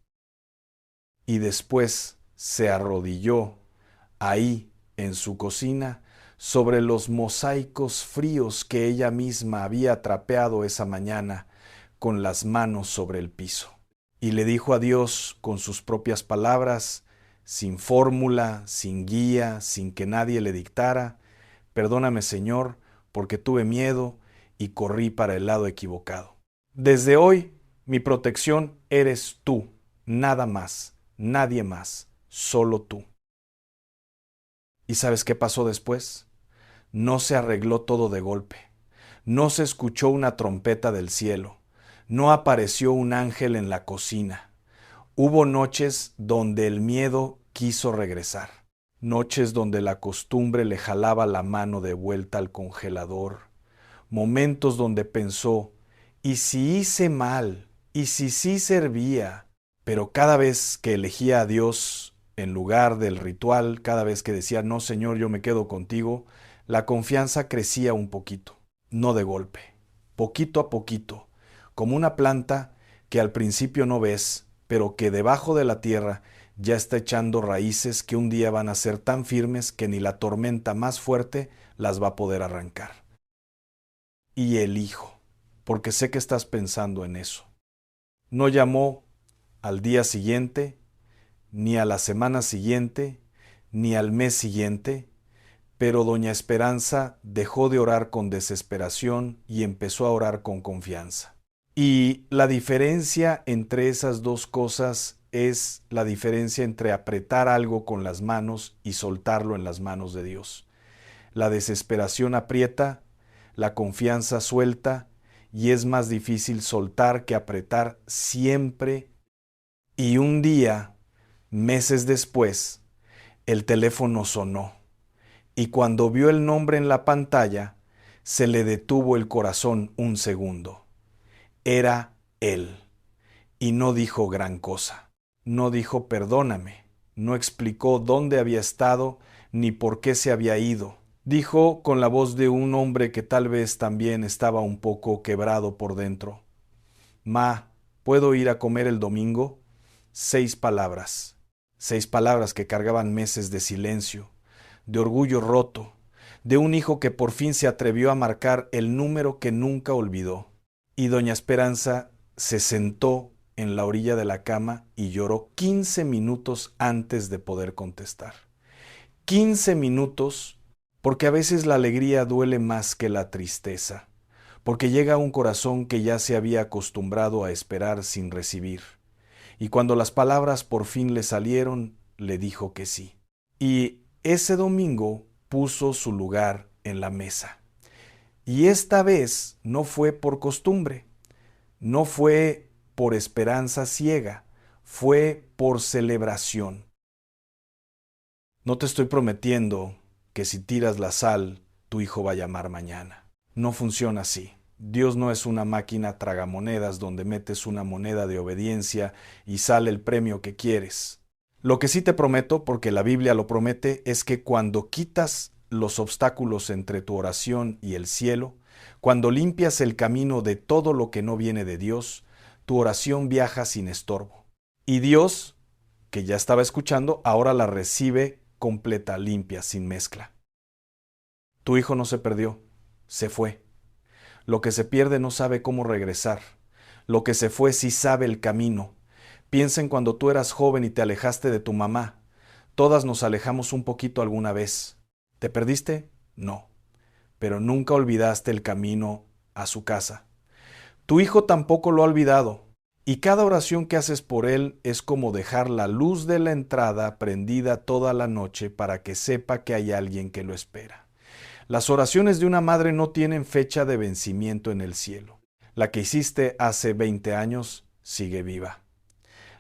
Y después se arrodilló ahí, en su cocina, sobre los mosaicos fríos que ella misma había trapeado esa mañana con las manos sobre el piso. Y le dijo a Dios con sus propias palabras, sin fórmula, sin guía, sin que nadie le dictara: perdóname, Señor, porque tuve miedo y corrí para el lado equivocado. Desde hoy, mi protección eres tú, nada más, nadie más, solo tú. ¿Y sabes qué pasó después? No se arregló todo de golpe. No se escuchó una trompeta del cielo. No apareció un ángel en la cocina. Hubo noches donde el miedo quiso regresar. Noches donde la costumbre le jalaba la mano de vuelta al congelador. Momentos donde pensó: ¿y si hice mal? ¿Y si sí servía? Pero cada vez que elegía a Dios en lugar del ritual, cada vez que decía: no, Señor, yo me quedo contigo, la confianza crecía un poquito, no de golpe, poquito a poquito, como una planta que al principio no ves, pero que debajo de la tierra ya está echando raíces que un día van a ser tan firmes que ni la tormenta más fuerte las va a poder arrancar. Y elijo, porque sé que estás pensando en eso. No llamó al día siguiente, ni a la semana siguiente, ni al mes siguiente, pero doña Esperanza dejó de orar con desesperación y empezó a orar con confianza. Y la diferencia entre esas dos cosas es la diferencia entre apretar algo con las manos y soltarlo en las manos de Dios. La desesperación aprieta, la confianza suelta, y es más difícil soltar que apretar siempre. Y un día, meses después, el teléfono sonó, y cuando vio el nombre en la pantalla, se le detuvo el corazón un segundo. Era él, y no dijo gran cosa. No dijo perdóname, no explicó dónde había estado ni por qué se había ido. Dijo con la voz de un hombre que tal vez también estaba un poco quebrado por dentro: Ma, ¿puedo ir a comer el domingo? 6 palabras. 6 palabras que cargaban meses de silencio, de orgullo roto, de un hijo que por fin se atrevió a marcar el número que nunca olvidó. Y doña Esperanza se sentó en la orilla de la cama y lloró 15 minutos antes de poder contestar. 15 minutos, porque a veces la alegría duele más que la tristeza, porque llega a un corazón que ya se había acostumbrado a esperar sin recibir. Y cuando las palabras por fin le salieron, le dijo que sí. Y ese domingo puso su lugar en la mesa. Y esta vez no fue por costumbre, No fue por esperanza ciega, fue por celebración. No te estoy prometiendo que si tiras la sal, tu hijo va a llamar mañana. No funciona así. Dios no es una máquina tragamonedas donde metes una moneda de obediencia y sale el premio que quieres. Lo que sí te prometo, porque la Biblia lo promete, es que cuando quitas los obstáculos entre tu oración y el cielo, cuando limpias el camino de todo lo que no viene de Dios, tu oración viaja sin estorbo. Y Dios, que ya estaba escuchando, ahora la recibe completa, limpia, sin mezcla. Tu hijo no se perdió, se fue. Lo que se pierde no sabe cómo regresar. Lo que se fue sí sabe el camino. Piensa en cuando tú eras joven y te alejaste de tu mamá. Todas nos alejamos un poquito alguna vez. ¿Te perdiste? No. Pero nunca olvidaste el camino a su casa. Tu hijo tampoco lo ha olvidado. Y cada oración que haces por él es como dejar la luz de la entrada prendida toda la noche para que sepa que hay alguien que lo espera. Las oraciones de una madre no tienen fecha de vencimiento en el cielo. La que hiciste hace 20 años sigue viva.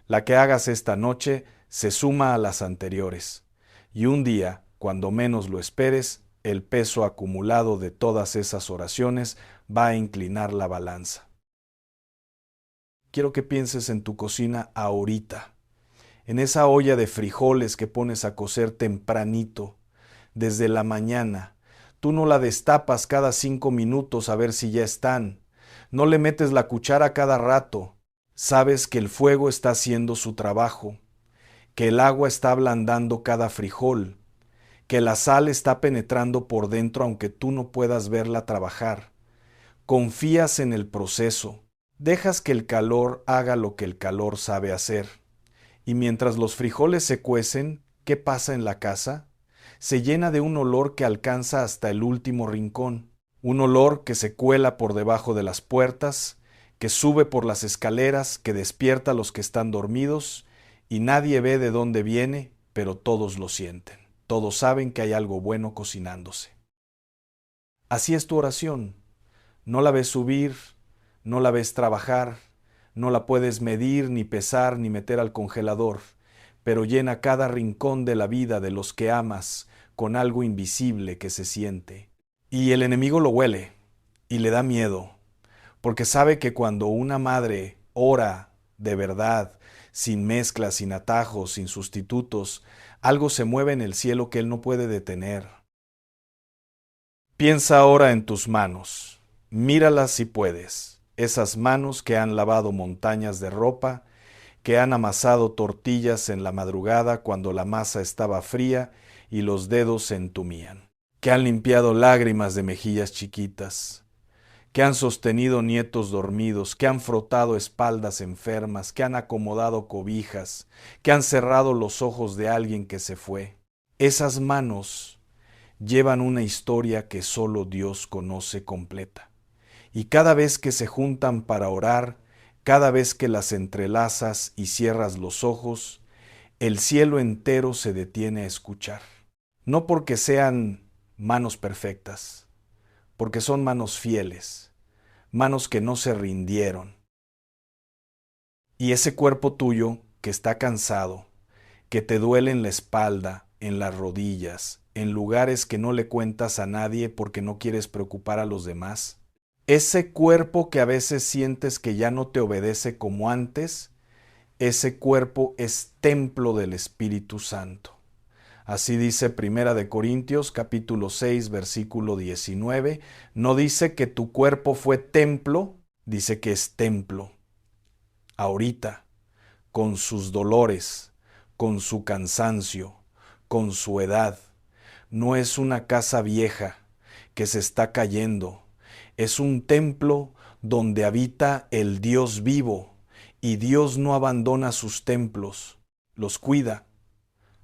La que hagas esta noche se suma a las anteriores. Y un día, cuando menos lo esperes, el peso acumulado de todas esas oraciones va a inclinar la balanza. Quiero que pienses en tu cocina ahorita, en esa olla de frijoles que pones a cocer tempranito, desde la mañana. Tú no la destapas cada 5 minutos a ver si ya están. No le metes la cuchara cada rato. Sabes que el fuego está haciendo su trabajo, que el agua está ablandando cada frijol, que la sal está penetrando por dentro aunque tú no puedas verla trabajar. Confías en el proceso. Dejas que el calor haga lo que el calor sabe hacer. Y mientras los frijoles se cuecen, ¿qué pasa en la casa? Se llena de un olor que alcanza hasta el último rincón. Un olor que se cuela por debajo de las puertas, que sube por las escaleras, que despierta a los que están dormidos, y nadie ve de dónde viene, pero todos lo sienten. Todos saben que hay algo bueno cocinándose. Así es tu oración. No la ves subir, no la ves trabajar, no la puedes medir, ni pesar, ni meter al congelador, pero llena cada rincón de la vida de los que amas con algo invisible que se siente. Y el enemigo lo huele y le da miedo, porque sabe que cuando una madre ora de verdad, sin mezclas, sin atajos, sin sustitutos, algo se mueve en el cielo que él no puede detener. Piensa ahora en tus manos. Míralas si puedes, esas manos que han lavado montañas de ropa, que han amasado tortillas en la madrugada cuando la masa estaba fría y los dedos se entumían, que han limpiado lágrimas de mejillas chiquitas, que han sostenido nietos dormidos, que han frotado espaldas enfermas, que han acomodado cobijas, que han cerrado los ojos de alguien que se fue. Esas manos llevan una historia que solo Dios conoce completa. Y cada vez que se juntan para orar, cada vez que las entrelazas y cierras los ojos, el cielo entero se detiene a escuchar. No porque sean manos perfectas, porque son manos fieles, manos que no se rindieron. Y ese cuerpo tuyo que está cansado, que te duele en la espalda, en las rodillas, en lugares que no le cuentas a nadie porque no quieres preocupar a los demás, ese cuerpo que a veces sientes que ya no te obedece como antes, ese cuerpo es templo del Espíritu Santo. Así dice Primera de Corintios capítulo 6 versículo 19. No dice que tu cuerpo fue templo, dice que es templo. Ahorita, con sus dolores, con su cansancio, con su edad. No es una casa vieja que se está cayendo. Es un templo donde habita el Dios vivo, y Dios no abandona sus templos, los cuida,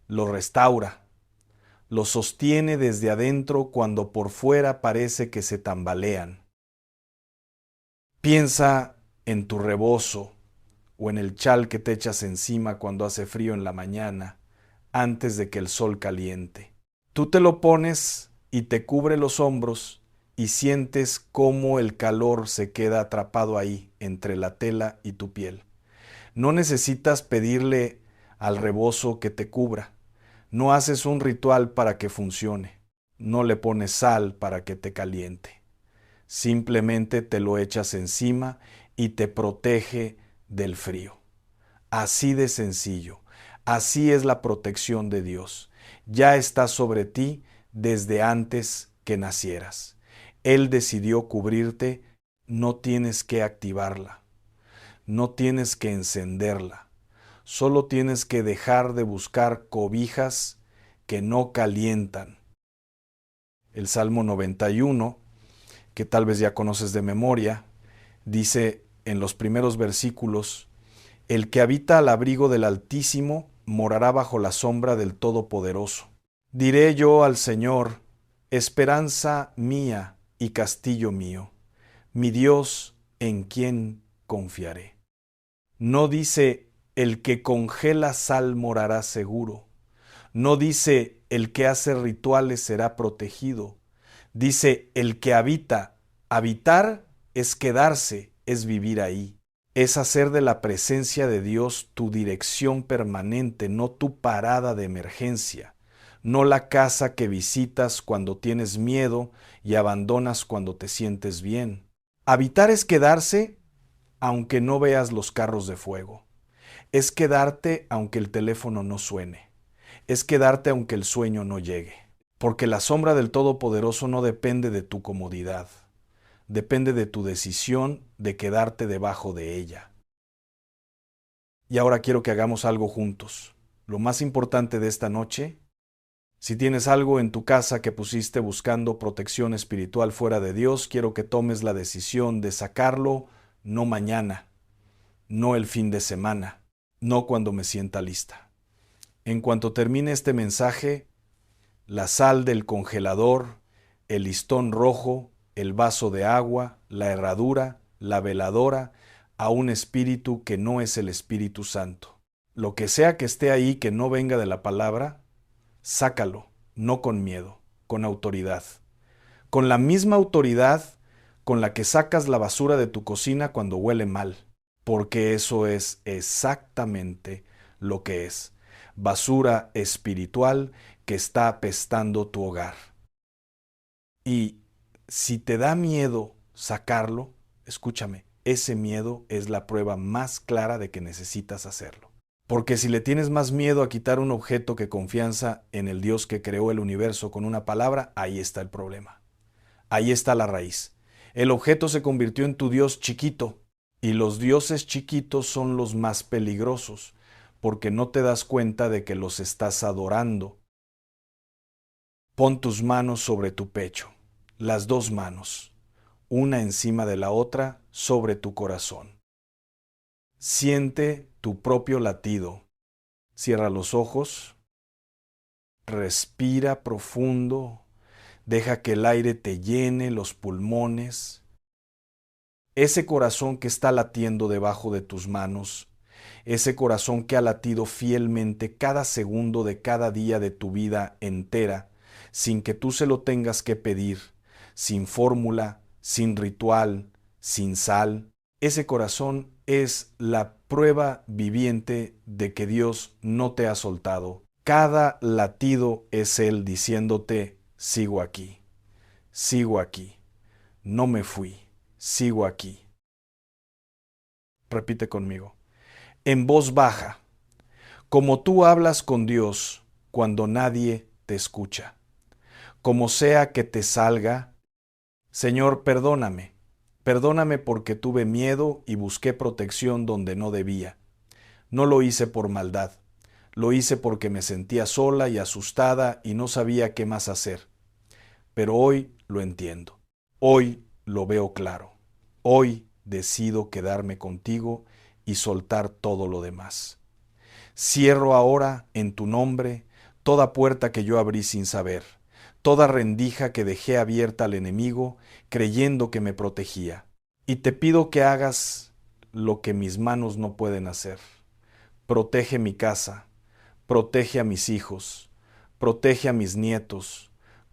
los restaura, los sostiene desde adentro cuando por fuera parece que se tambalean. Piensa en tu rebozo o en el chal que te echas encima cuando hace frío en la mañana, antes de que el sol caliente. Tú te lo pones y te cubre los hombros y sientes cómo el calor se queda atrapado ahí, entre la tela y tu piel. No necesitas pedirle al rebozo que te cubra. No haces un ritual para que funcione. No le pones sal para que te caliente. Simplemente te lo echas encima y te protege del frío. Así de sencillo. Así es la protección de Dios. Ya está sobre ti desde antes que nacieras. Él decidió cubrirte, no tienes que activarla, no tienes que encenderla, solo tienes que dejar de buscar cobijas que no calientan. El Salmo 91, que tal vez ya conoces de memoria, dice en los primeros versículos: el que habita al abrigo del Altísimo morará bajo la sombra del Todopoderoso. Diré yo al Señor, esperanza mía y castillo mío, mi Dios en quien confiaré. No dice, el que congela sal morará seguro. No dice, el que hace rituales será protegido. Dice, el que habita. Habitar es quedarse, es vivir ahí. Es hacer de la presencia de Dios tu dirección permanente, no tu parada de emergencia, no la casa que visitas cuando tienes miedo y abandonas cuando te sientes bien. Habitar es quedarse aunque no veas los carros de fuego. Es quedarte aunque el teléfono no suene. Es quedarte aunque el sueño no llegue. Porque la sombra del Todopoderoso no depende de tu comodidad. Depende de tu decisión de quedarte debajo de ella. Y ahora quiero que hagamos algo juntos. Lo más importante de esta noche, si tienes algo en tu casa que pusiste buscando protección espiritual fuera de Dios, quiero que tomes la decisión de sacarlo, no mañana, no el fin de semana, no cuando me sienta lista. En cuanto termine este mensaje, la sal del congelador, el listón rojo, el vaso de agua, la herradura, la veladora, a un espíritu que no es el Espíritu Santo. Lo que sea que esté ahí que no venga de la palabra, sácalo, no con miedo, con autoridad. Con la misma autoridad con la que sacas la basura de tu cocina cuando huele mal, porque eso es exactamente lo que es. Basura espiritual que está apestando tu hogar. Y si te da miedo sacarlo, escúchame, ese miedo es la prueba más clara de que necesitas hacerlo. Porque si le tienes más miedo a quitar un objeto que confianza en el Dios que creó el universo con una palabra, ahí está el problema. Ahí está la raíz. El objeto se convirtió en tu Dios chiquito, y los dioses chiquitos son los más peligrosos, porque no te das cuenta de que los estás adorando. Pon tus manos sobre tu pecho, las dos manos, una encima de la otra sobre tu corazón. Siente tu propio latido. Cierra los ojos, respira profundo, deja que el aire te llene los pulmones. Ese corazón que está latiendo debajo de tus manos, ese corazón que ha latido fielmente cada segundo de cada día de tu vida entera, sin que tú se lo tengas que pedir, sin fórmula, sin ritual, sin sal. Ese corazón es la prueba viviente de que Dios no te ha soltado. Cada latido es Él diciéndote, sigo aquí, no me fui, sigo aquí. Repite conmigo. En voz baja, como tú hablas con Dios cuando nadie te escucha. Como sea que te salga, Señor, perdóname. Perdóname porque tuve miedo y busqué protección donde no debía. No lo hice por maldad. Lo hice porque me sentía sola y asustada y no sabía qué más hacer. Pero hoy lo entiendo. Hoy lo veo claro. Hoy decido quedarme contigo y soltar todo lo demás. Cierro ahora en tu nombre toda puerta que yo abrí sin saber, toda rendija que dejé abierta al enemigo creyendo que me protegía. Y te pido que hagas lo que mis manos no pueden hacer. Protege mi casa, protege a mis hijos, protege a mis nietos,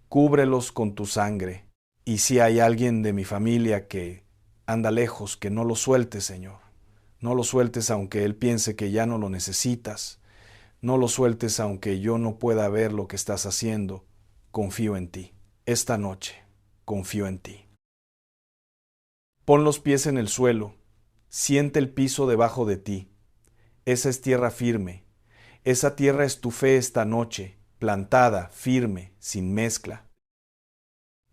cúbrelos con tu sangre. Y si hay alguien de mi familia que anda lejos, que no lo sueltes, Señor. No lo sueltes aunque él piense que ya no lo necesitas. No lo sueltes aunque yo no pueda ver lo que estás haciendo. Confío en ti. Esta noche, confío en ti. Pon los pies en el suelo. Siente el piso debajo de ti. Esa es tierra firme. Esa tierra es tu fe esta noche, plantada, firme, sin mezcla.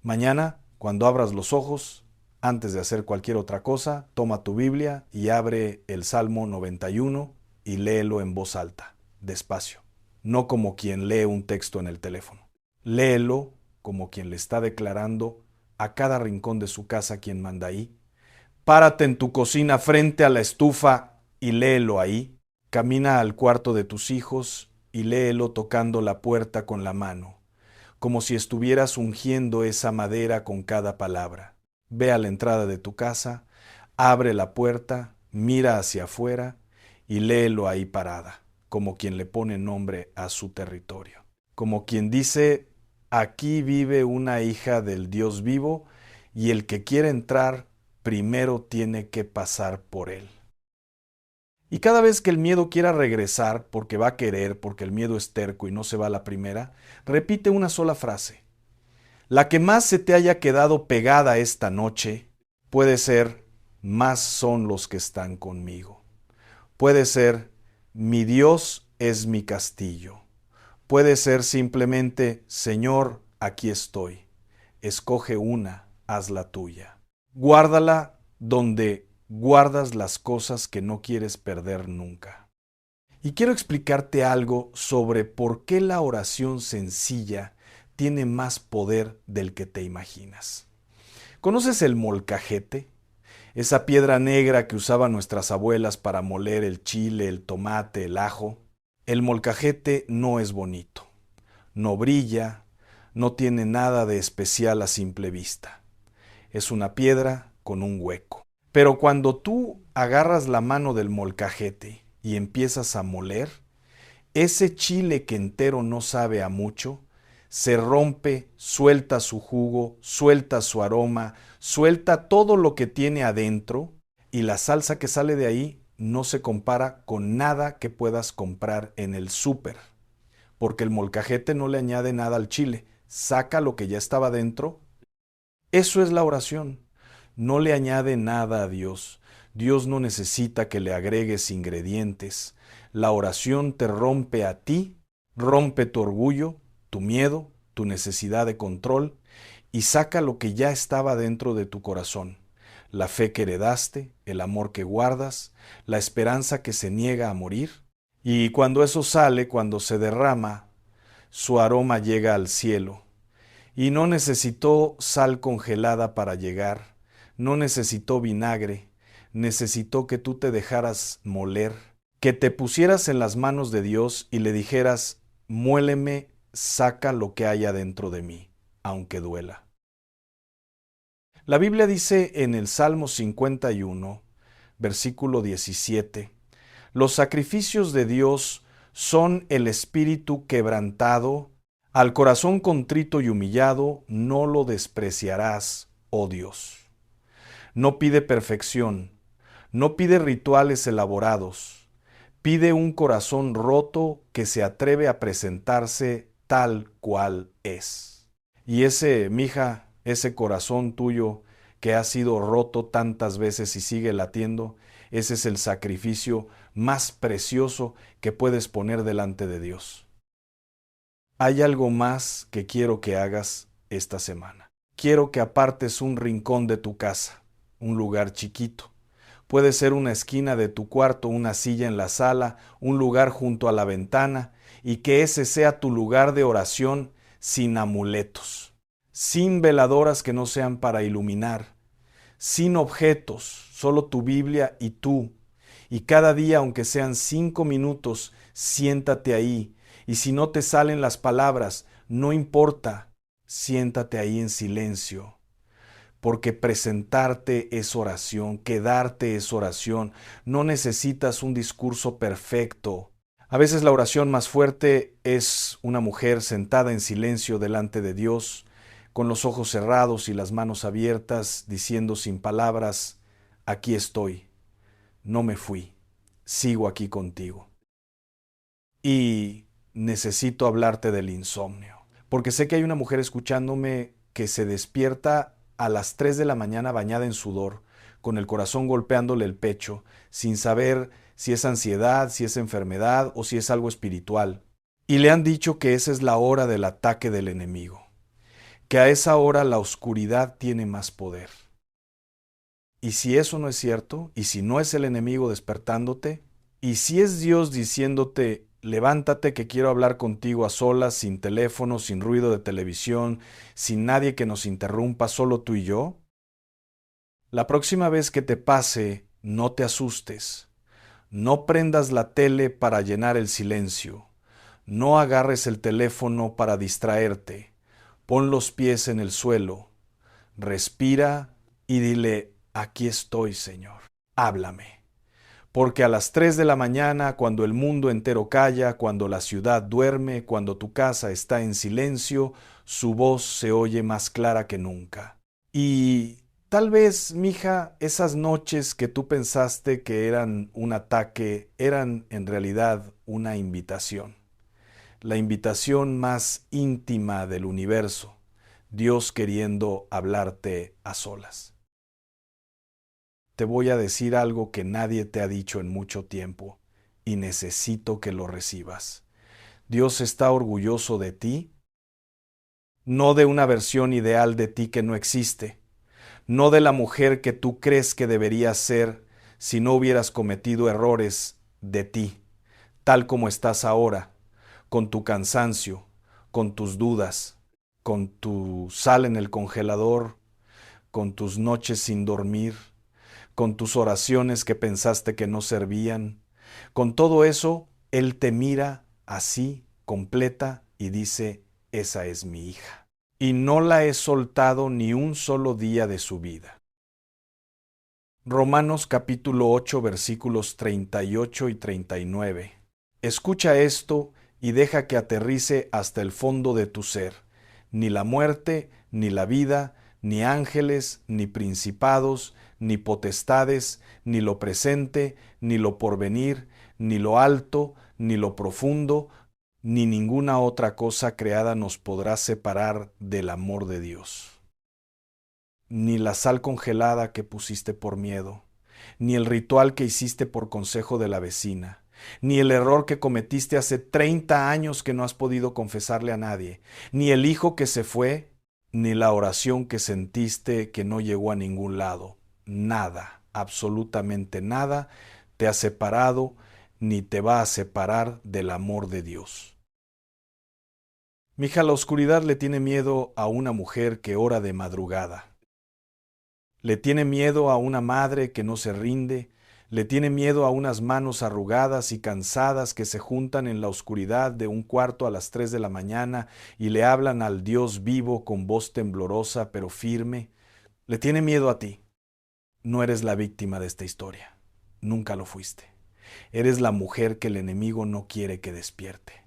Mañana, cuando abras los ojos, antes de hacer cualquier otra cosa, toma tu Biblia y abre el Salmo 91 y léelo en voz alta, despacio, no como quien lee un texto en el teléfono. Léelo como quien le está declarando a cada rincón de su casa quien manda ahí. Párate en tu cocina frente a la estufa y léelo ahí. Camina al cuarto de tus hijos y léelo tocando la puerta con la mano, como si estuvieras ungiendo esa madera con cada palabra. Ve a la entrada de tu casa, abre la puerta, mira hacia afuera y léelo ahí parada, como quien le pone nombre a su territorio. Como quien dice, aquí vive una hija del Dios vivo y el que quiere entrar primero tiene que pasar por él. Y cada vez que el miedo quiera regresar, porque va a querer, porque el miedo es terco y no se va a la primera, repite una sola frase. La que más se te haya quedado pegada esta noche puede ser, más son los que están conmigo. Puede ser, mi Dios es mi castillo. Puede ser simplemente, Señor, aquí estoy. Escoge una, haz la tuya. Guárdala donde guardas las cosas que no quieres perder nunca. Y quiero explicarte algo sobre por qué la oración sencilla tiene más poder del que te imaginas. ¿Conoces el molcajete? Esa piedra negra que usaban nuestras abuelas para moler el chile, el tomate, el ajo. El molcajete no es bonito, no brilla, no tiene nada de especial a simple vista. Es una piedra con un hueco. Pero cuando tú agarras la mano del molcajete y empiezas a moler, ese chile que entero no sabe a mucho, se rompe, suelta su jugo, suelta su aroma, suelta todo lo que tiene adentro y la salsa que sale de ahí no se compara con nada que puedas comprar en el súper, porque el molcajete no le añade nada al chile, saca lo que ya estaba dentro. Eso es la oración. No le añade nada a Dios. Dios no necesita que le agregues ingredientes. La oración te rompe a ti, rompe tu orgullo, tu miedo, tu necesidad de control y saca lo que ya estaba dentro de tu corazón. La fe que heredaste, el amor que guardas, la esperanza que se niega a morir. Y cuando eso sale, cuando se derrama, su aroma llega al cielo. Y no necesitó sal congelada para llegar, no necesitó vinagre, necesitó que tú te dejaras moler, que te pusieras en las manos de Dios y le dijeras, muéleme, saca lo que haya dentro de mí, aunque duela. La Biblia dice en el Salmo 51, versículo 17, los sacrificios de Dios son el espíritu quebrantado. Al corazón contrito y humillado no lo despreciarás, oh Dios. No pide perfección, no pide rituales elaborados, pide un corazón roto que se atreve a presentarse tal cual es. Y ese, mija, ese corazón tuyo que ha sido roto tantas veces y sigue latiendo, ese es el sacrificio más precioso que puedes poner delante de Dios. Hay algo más que quiero que hagas esta semana. Quiero que apartes un rincón de tu casa, un lugar chiquito. Puede ser una esquina de tu cuarto, una silla en la sala, un lugar junto a la ventana, y que ese sea tu lugar de oración sin amuletos, sin veladoras que no sean para iluminar, sin objetos, solo tu Biblia y tú. Y cada día, aunque sean 5 minutos, siéntate ahí. Y si no te salen las palabras, no importa, siéntate ahí en silencio. Porque presentarte es oración, quedarte es oración. No necesitas un discurso perfecto. A veces la oración más fuerte es una mujer sentada en silencio delante de Dios, con los ojos cerrados y las manos abiertas, diciendo sin palabras, aquí estoy, no me fui, sigo aquí contigo. Y necesito hablarte del insomnio, porque sé que hay una mujer escuchándome que se despierta a las 3 de la mañana bañada en sudor, con el corazón golpeándole el pecho, sin saber si es ansiedad, si es enfermedad o si es algo espiritual. Y le han dicho que esa es la hora del ataque del enemigo, que a esa hora la oscuridad tiene más poder. Y si eso no es cierto, y si no es el enemigo despertándote, y si es Dios diciéndote, levántate que quiero hablar contigo a solas, sin teléfono, sin ruido de televisión, sin nadie que nos interrumpa, solo tú y yo, la próxima vez que te pase, no te asustes. No prendas la tele para llenar el silencio. No agarres el teléfono para distraerte. Pon los pies en el suelo. Respira y dile, aquí estoy, Señor. Háblame. Porque a las 3 de la mañana, cuando el mundo entero calla, cuando la ciudad duerme, cuando tu casa está en silencio, su voz se oye más clara que nunca. Y tal vez, mija, esas noches que tú pensaste que eran un ataque, eran en realidad una invitación. La invitación más íntima del universo. Dios queriendo hablarte a solas. Te voy a decir algo que nadie te ha dicho en mucho tiempo y necesito que lo recibas. Dios está orgulloso de ti, no de una versión ideal de ti que no existe, no de la mujer que tú crees que deberías ser si no hubieras cometido errores de ti, tal como estás ahora, con tu cansancio, con tus dudas, con tu sal en el congelador, con tus noches sin dormir, con tus oraciones que pensaste que no servían. Con todo eso, Él te mira así, completa, y dice, esa es mi hija. Y no la he soltado ni un solo día de su vida. Romanos capítulo 8 versículos 38 y 39. Escucha esto y deja que aterrice hasta el fondo de tu ser. Ni la muerte, ni la vida, ni ángeles, ni principados, ni potestades, ni lo presente, ni lo porvenir, ni lo alto, ni lo profundo, ni ninguna otra cosa creada nos podrá separar del amor de Dios. Ni la sal congelada que pusiste por miedo, ni el ritual que hiciste por consejo de la vecina, ni el error que cometiste hace 30 años que no has podido confesarle a nadie, ni el hijo que se fue, ni la oración que sentiste que no llegó a ningún lado. Nada, absolutamente nada, te ha separado ni te va a separar del amor de Dios. Mija, la oscuridad le tiene miedo a una mujer que ora de madrugada. Le tiene miedo a una madre que no se rinde, le tiene miedo a unas manos arrugadas y cansadas que se juntan en la oscuridad de un cuarto a las 3 de la mañana y le hablan al Dios vivo con voz temblorosa pero firme. Le tiene miedo a ti. No eres la víctima de esta historia. Nunca lo fuiste. Eres la mujer que el enemigo no quiere que despierte,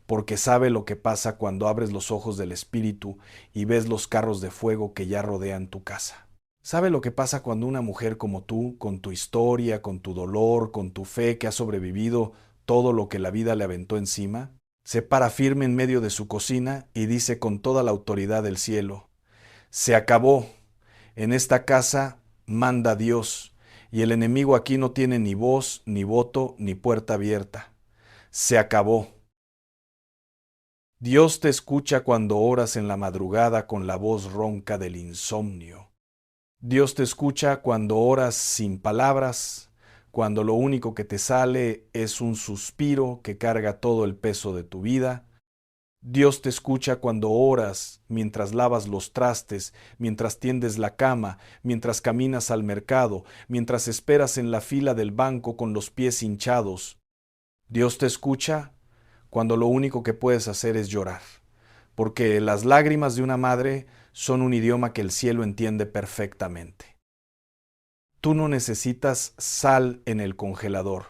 porque sabe lo que pasa cuando abres los ojos del espíritu y ves los carros de fuego que ya rodean tu casa. ¿Sabe lo que pasa cuando una mujer como tú, con tu historia, con tu dolor, con tu fe que ha sobrevivido todo lo que la vida le aventó encima, se para firme en medio de su cocina y dice con toda la autoridad del cielo, se acabó, en esta casa manda Dios, y el enemigo aquí no tiene ni voz, ni voto, ni puerta abierta. Se acabó. Dios te escucha cuando oras en la madrugada con la voz ronca del insomnio. Dios te escucha cuando oras sin palabras, cuando lo único que te sale es un suspiro que carga todo el peso de tu vida. Dios te escucha cuando oras, mientras lavas los trastes, mientras tiendes la cama, mientras caminas al mercado, mientras esperas en la fila del banco con los pies hinchados. Dios te escucha cuando lo único que puedes hacer es llorar, porque las lágrimas de una madre son un idioma que el cielo entiende perfectamente. Tú no necesitas sal en el congelador.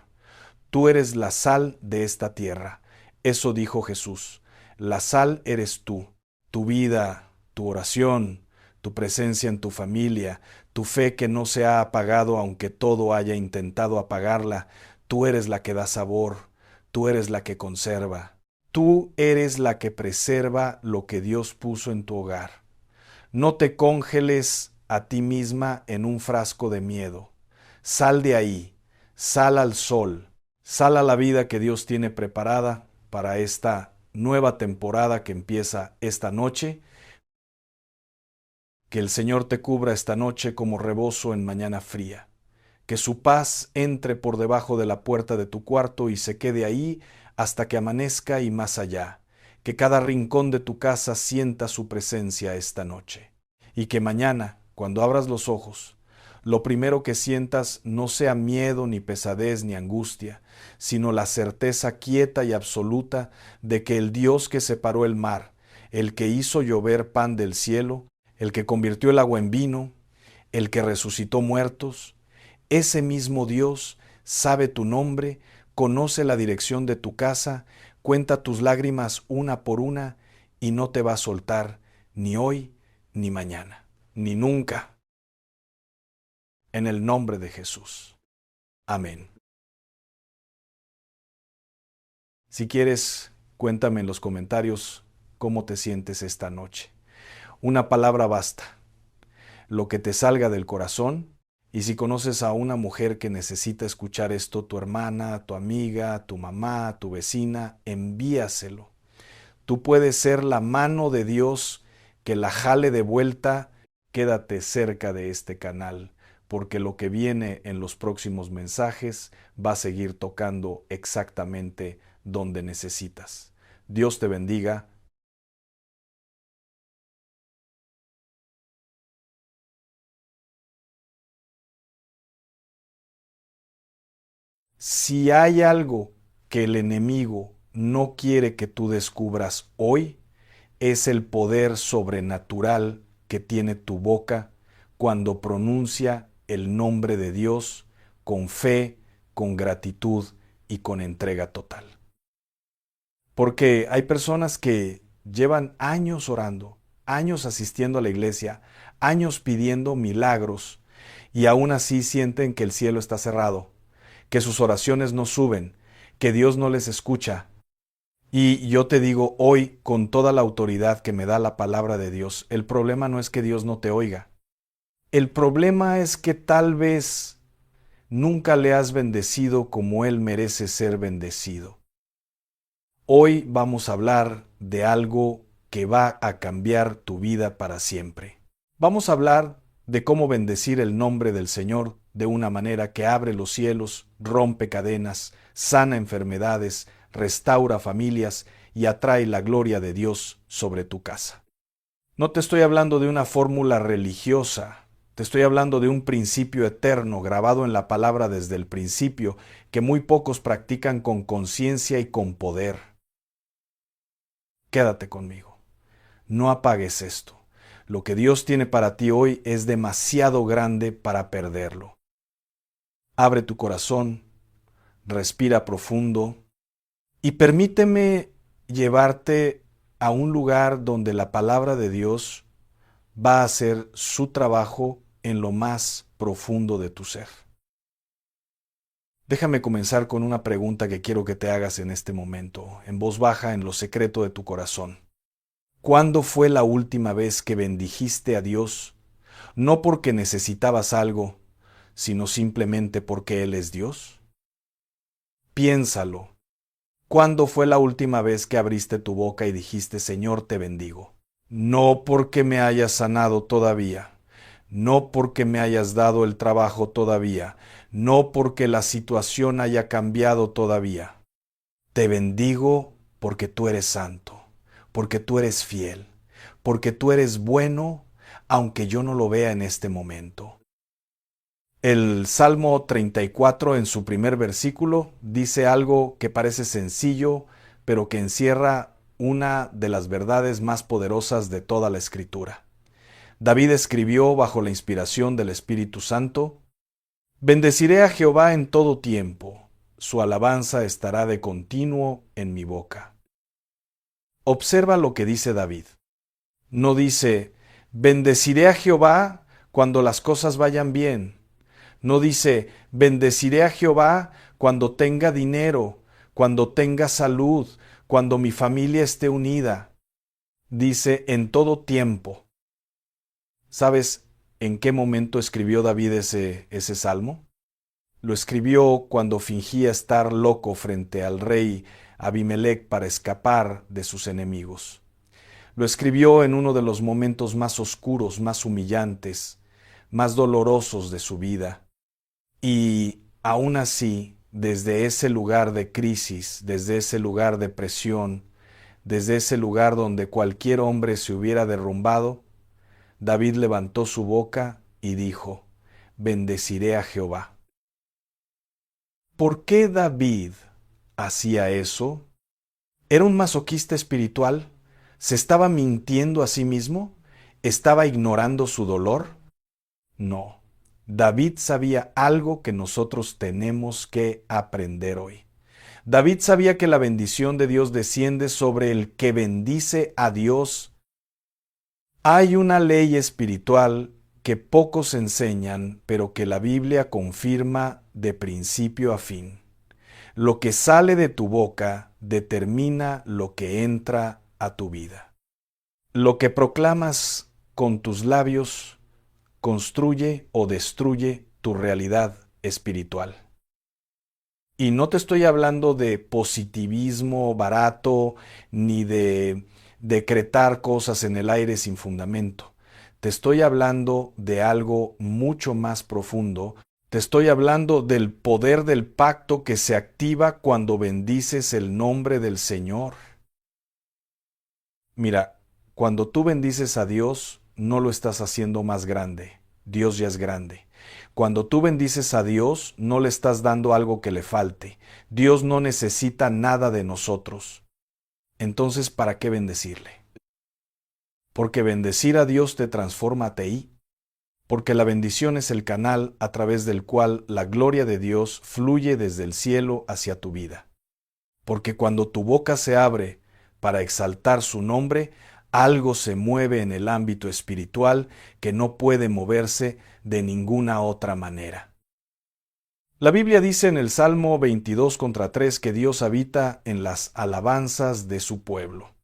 Tú eres la sal de esta tierra. Eso dijo Jesús. La sal eres tú. Tu vida, tu oración, tu presencia en tu familia, tu fe que no se ha apagado aunque todo haya intentado apagarla. Tú eres la que da sabor, tú eres la que conserva, tú eres la que preserva lo que Dios puso en tu hogar. No te cóngeles a ti misma en un frasco de miedo. Sal de ahí, sal al sol, sal a la vida que Dios tiene preparada para esta nueva temporada que empieza esta noche. Que el Señor te cubra esta noche como rebozo en mañana fría. Que su paz entre por debajo de la puerta de tu cuarto y se quede ahí hasta que amanezca y más allá. Que cada rincón de tu casa sienta su presencia esta noche. Y que mañana, cuando abras los ojos, lo primero que sientas no sea miedo, ni pesadez, ni angustia, sino la certeza quieta y absoluta de que el Dios que separó el mar, el que hizo llover pan del cielo, el que convirtió el agua en vino, el que resucitó muertos, ese mismo Dios sabe tu nombre, conoce la dirección de tu casa, cuenta tus lágrimas una por una y no te va a soltar ni hoy, ni mañana, ni nunca. En el nombre de Jesús. Amén. Si quieres, cuéntame en los comentarios cómo te sientes esta noche. Una palabra basta. Lo que te salga del corazón. Y si conoces a una mujer que necesita escuchar esto, tu hermana, tu amiga, tu mamá, tu vecina, envíaselo. Tú puedes ser la mano de Dios que la jale de vuelta. Quédate cerca de este canal, porque lo que viene en los próximos mensajes va a seguir tocando exactamente donde necesitas. Dios te bendiga. Si hay algo que el enemigo no quiere que tú descubras hoy, es el poder sobrenatural que tiene tu boca cuando pronuncia el nombre de Dios con fe, con gratitud y con entrega total. Porque hay personas que llevan años orando, años asistiendo a la iglesia, años pidiendo milagros y aún así sienten que el cielo está cerrado, que sus oraciones no suben, que Dios no les escucha. Y yo te digo hoy, con toda la autoridad que me da la palabra de Dios, el problema no es que Dios no te oiga. El problema es que tal vez nunca le has bendecido como Él merece ser bendecido. Hoy vamos a hablar de algo que va a cambiar tu vida para siempre. Vamos a hablar de cómo bendecir el nombre del Señor de una manera que abre los cielos, rompe cadenas, sana enfermedades, restaura familias y atrae la gloria de Dios sobre tu casa. No te estoy hablando de una fórmula religiosa, te estoy hablando de un principio eterno grabado en la palabra desde el principio que muy pocos practican con conciencia y con poder. Quédate conmigo. No apagues esto. Lo que Dios tiene para ti hoy es demasiado grande para perderlo. Abre tu corazón, respira profundo y permíteme llevarte a un lugar donde la palabra de Dios va a hacer su trabajo en lo más profundo de tu ser. Déjame comenzar con una pregunta que quiero que te hagas en este momento, en voz baja, en lo secreto de tu corazón. ¿Cuándo fue la última vez que bendijiste a Dios, no porque necesitabas algo, sino simplemente porque Él es Dios? Piénsalo. ¿Cuándo fue la última vez que abriste tu boca y dijiste, Señor, te bendigo? No porque me hayas sanado todavía, no porque me hayas dado el trabajo todavía, no porque la situación haya cambiado todavía. Te bendigo porque tú eres santo, porque tú eres fiel, porque tú eres bueno, aunque yo no lo vea en este momento. El Salmo 34 en su primer versículo dice algo que parece sencillo, pero que encierra una de las verdades más poderosas de toda la Escritura. David escribió bajo la inspiración del Espíritu Santo: Bendeciré a Jehová en todo tiempo, su alabanza estará de continuo en mi boca. Observa lo que dice David. No dice, bendeciré a Jehová cuando las cosas vayan bien. No dice, bendeciré a Jehová cuando tenga dinero, cuando tenga salud, cuando mi familia esté unida. Dice, en todo tiempo. ¿Sabes en qué momento escribió David ese salmo? Lo escribió cuando fingía estar loco frente al rey Abimelec para escapar de sus enemigos. Lo escribió en uno de los momentos más oscuros, más humillantes, más dolorosos de su vida. Y aún así, desde ese lugar de crisis, desde ese lugar de presión, desde ese lugar donde cualquier hombre se hubiera derrumbado, David levantó su boca y dijo, bendeciré a Jehová. ¿Por qué David hacía eso? ¿Era un masoquista espiritual? ¿Se estaba mintiendo a sí mismo? ¿Estaba ignorando su dolor? No. David sabía algo que nosotros tenemos que aprender hoy. David sabía que la bendición de Dios desciende sobre el que bendice a Dios. Hay una ley espiritual que pocos enseñan, pero que la Biblia confirma de principio a fin. Lo que sale de tu boca determina lo que entra a tu vida. Lo que proclamas con tus labios construye o destruye tu realidad espiritual. Y no te estoy hablando de positivismo barato ni de decretar cosas en el aire sin fundamento. Te estoy hablando de algo mucho más profundo. Te estoy hablando del poder del pacto que se activa cuando bendices el nombre del Señor. Mira, cuando tú bendices a Dios, no lo estás haciendo más grande. Dios ya es grande. Cuando tú bendices a Dios, no le estás dando algo que le falte. Dios no necesita nada de nosotros. Entonces, ¿para qué bendecirle? Porque bendecir a Dios te transforma a ti. Porque la bendición es el canal a través del cual la gloria de Dios fluye desde el cielo hacia tu vida. Porque cuando tu boca se abre para exaltar su nombre, algo se mueve en el ámbito espiritual que no puede moverse de ninguna otra manera. La Biblia dice en el Salmo 22:3 que Dios habita en las alabanzas de su pueblo.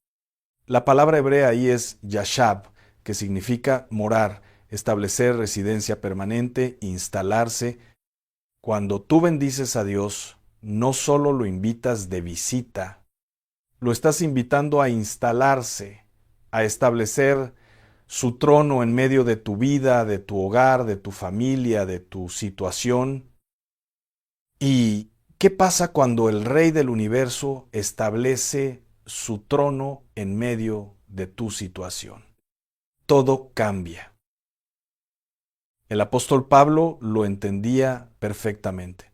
La palabra hebrea ahí es yashab, que significa morar, establecer residencia permanente, instalarse. Cuando tú bendices a Dios, no solo lo invitas de visita, lo estás invitando a instalarse, a establecer su trono en medio de tu vida, de tu hogar, de tu familia, de tu situación. ¿Y qué pasa cuando el Rey del Universo establece su trono en medio de tu situación? Todo cambia. El apóstol Pablo lo entendía perfectamente.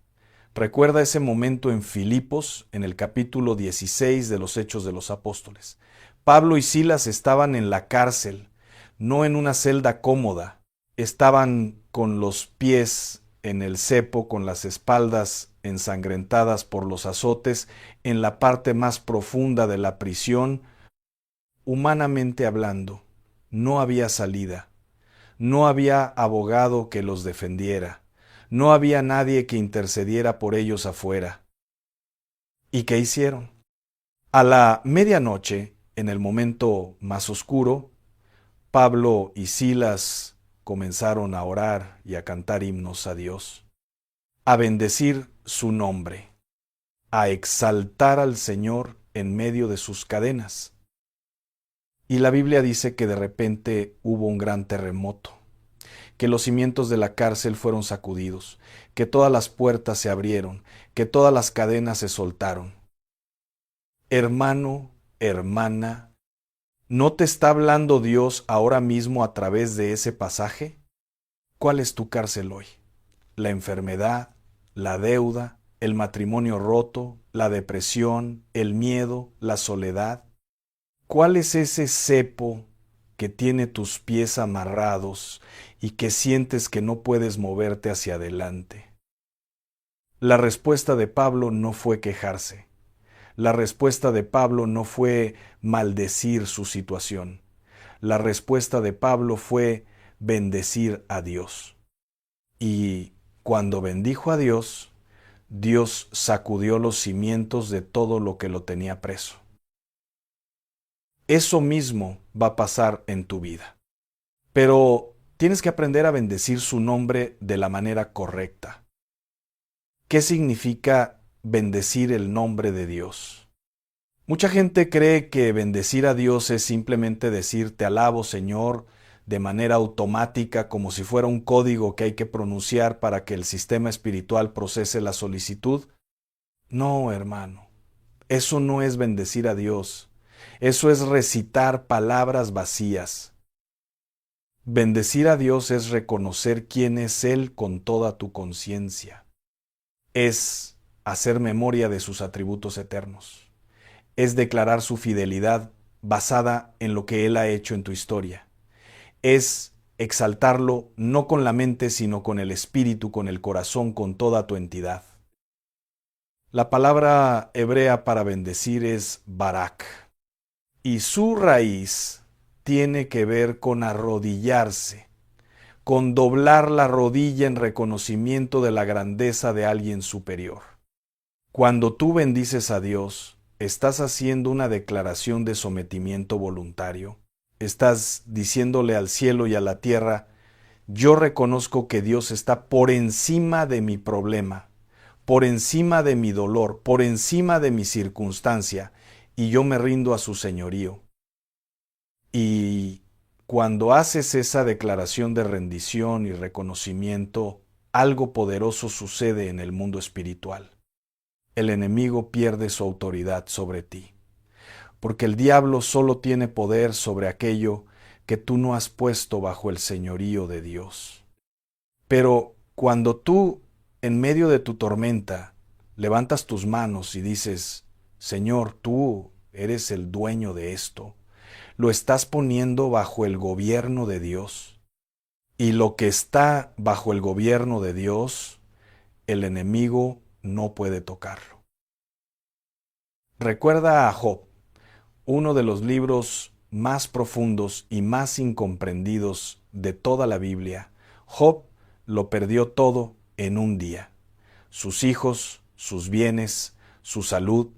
Recuerda ese momento en Filipos, en el capítulo 16 de los Hechos de los Apóstoles. Pablo y Silas estaban en la cárcel, no en una celda cómoda. Estaban con los pies en el cepo, con las espaldas ensangrentadas por los azotes, en la parte más profunda de la prisión. Humanamente hablando, no había salida. No había abogado que los defendiera. No había nadie que intercediera por ellos afuera. ¿Y qué hicieron? A la medianoche, en el momento más oscuro, Pablo y Silas comenzaron a orar y a cantar himnos a Dios, a bendecir su nombre, a exaltar al Señor en medio de sus cadenas. Y la Biblia dice que de repente hubo un gran terremoto, que los cimientos de la cárcel fueron sacudidos, que todas las puertas se abrieron, que todas las cadenas se soltaron. Hermano, hermana, ¿no te está hablando Dios ahora mismo a través de ese pasaje? ¿Cuál es tu cárcel hoy? ¿La enfermedad, la deuda, el matrimonio roto, la depresión, el miedo, la soledad? ¿Cuál es ese cepo que tiene tus pies amarrados y que sientes que no puedes moverte hacia adelante? La respuesta de Pablo no fue quejarse. La respuesta de Pablo no fue maldecir su situación. la respuesta de Pablo fue bendecir a Dios. Y cuando bendijo a Dios, Dios sacudió los cimientos de todo lo que lo tenía preso. Eso mismo va a pasar en tu vida. Pero tienes que aprender a bendecir su nombre de la manera correcta. ¿Qué significa bendecir el nombre de Dios? Mucha gente cree que bendecir a Dios es simplemente decir te alabo, Señor, de manera automática, como si fuera un código que hay que pronunciar para que el sistema espiritual procese la solicitud. No, hermano, eso no es bendecir a Dios. Eso es recitar palabras vacías. Bendecir a Dios es reconocer quién es Él con toda tu conciencia. Es hacer memoria de sus atributos eternos. Es declarar su fidelidad basada en lo que Él ha hecho en tu historia. Es exaltarlo no con la mente, sino con el espíritu, con el corazón, con toda tu entidad. La palabra hebrea para bendecir es barak, y su raíz tiene que ver con arrodillarse, con doblar la rodilla en reconocimiento de la grandeza de alguien superior. Cuando tú bendices a Dios, estás haciendo una declaración de sometimiento voluntario. Estás diciéndole al cielo y a la tierra, yo reconozco que Dios está por encima de mi problema, por encima de mi dolor, por encima de mi circunstancia, y yo me rindo a su señorío. Y cuando haces esa declaración de rendición y reconocimiento, algo poderoso sucede en el mundo espiritual. El enemigo pierde su autoridad sobre ti, porque el diablo solo tiene poder sobre aquello que tú no has puesto bajo el señorío de Dios. Pero cuando tú, en medio de tu tormenta, levantas tus manos y dices, Señor, tú eres el dueño de esto, lo estás poniendo bajo el gobierno de Dios. Y lo que está bajo el gobierno de Dios, el enemigo no puede tocarlo. Recuerda a Job, uno de los libros más profundos y más incomprendidos de toda la Biblia. Job lo perdió todo en un día: sus hijos, sus bienes, su salud.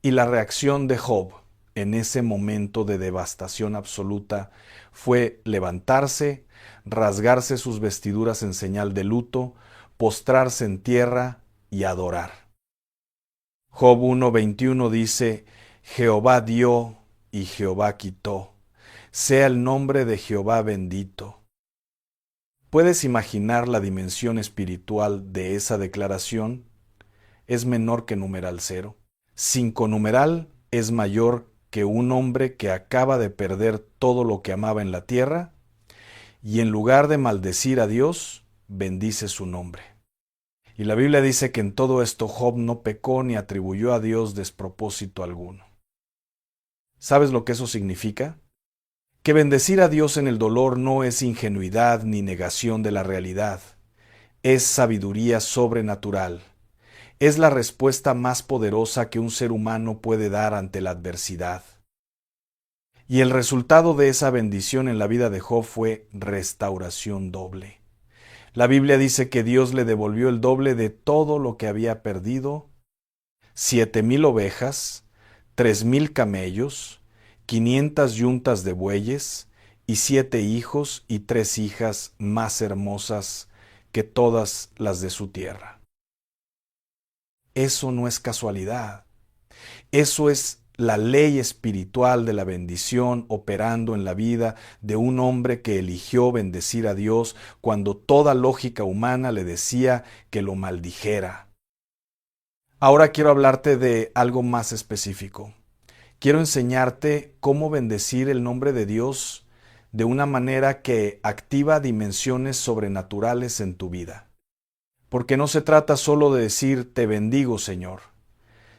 Y la reacción de Job en ese momento de devastación absoluta fue levantarse, rasgarse sus vestiduras en señal de luto, postrarse en tierra y adorar. Job 1:21 dice, Jehová dio y Jehová quitó. Sea el nombre de Jehová bendito. ¿Puedes imaginar la dimensión espiritual de esa declaración? Es menor que numeral 0. 5 numeral es mayor que un hombre que acaba de perder todo lo que amaba en la tierra y en lugar de maldecir a Dios, bendice su nombre. Y la Biblia dice que en todo esto Job no pecó ni atribuyó a Dios despropósito alguno. ¿Sabes lo que eso significa? Que bendecir a Dios en el dolor no es ingenuidad ni negación de la realidad. Es sabiduría sobrenatural. Es la respuesta más poderosa que un ser humano puede dar ante la adversidad. Y el resultado de esa bendición en la vida de Job fue restauración doble. La Biblia dice que Dios le devolvió el doble de todo lo que había perdido: 7,000 ovejas, 3,000 camellos, 500 yuntas de bueyes, y 7 hijos y 3 hijas más hermosas que todas las de su tierra. Eso no es casualidad. Eso es la ley espiritual de la bendición operando en la vida de un hombre que eligió bendecir a Dios cuando toda lógica humana le decía que lo maldijera. Ahora quiero hablarte de algo más específico. Quiero enseñarte cómo bendecir el nombre de Dios de una manera que activa dimensiones sobrenaturales en tu vida. Porque no se trata solo de decir te bendigo, Señor.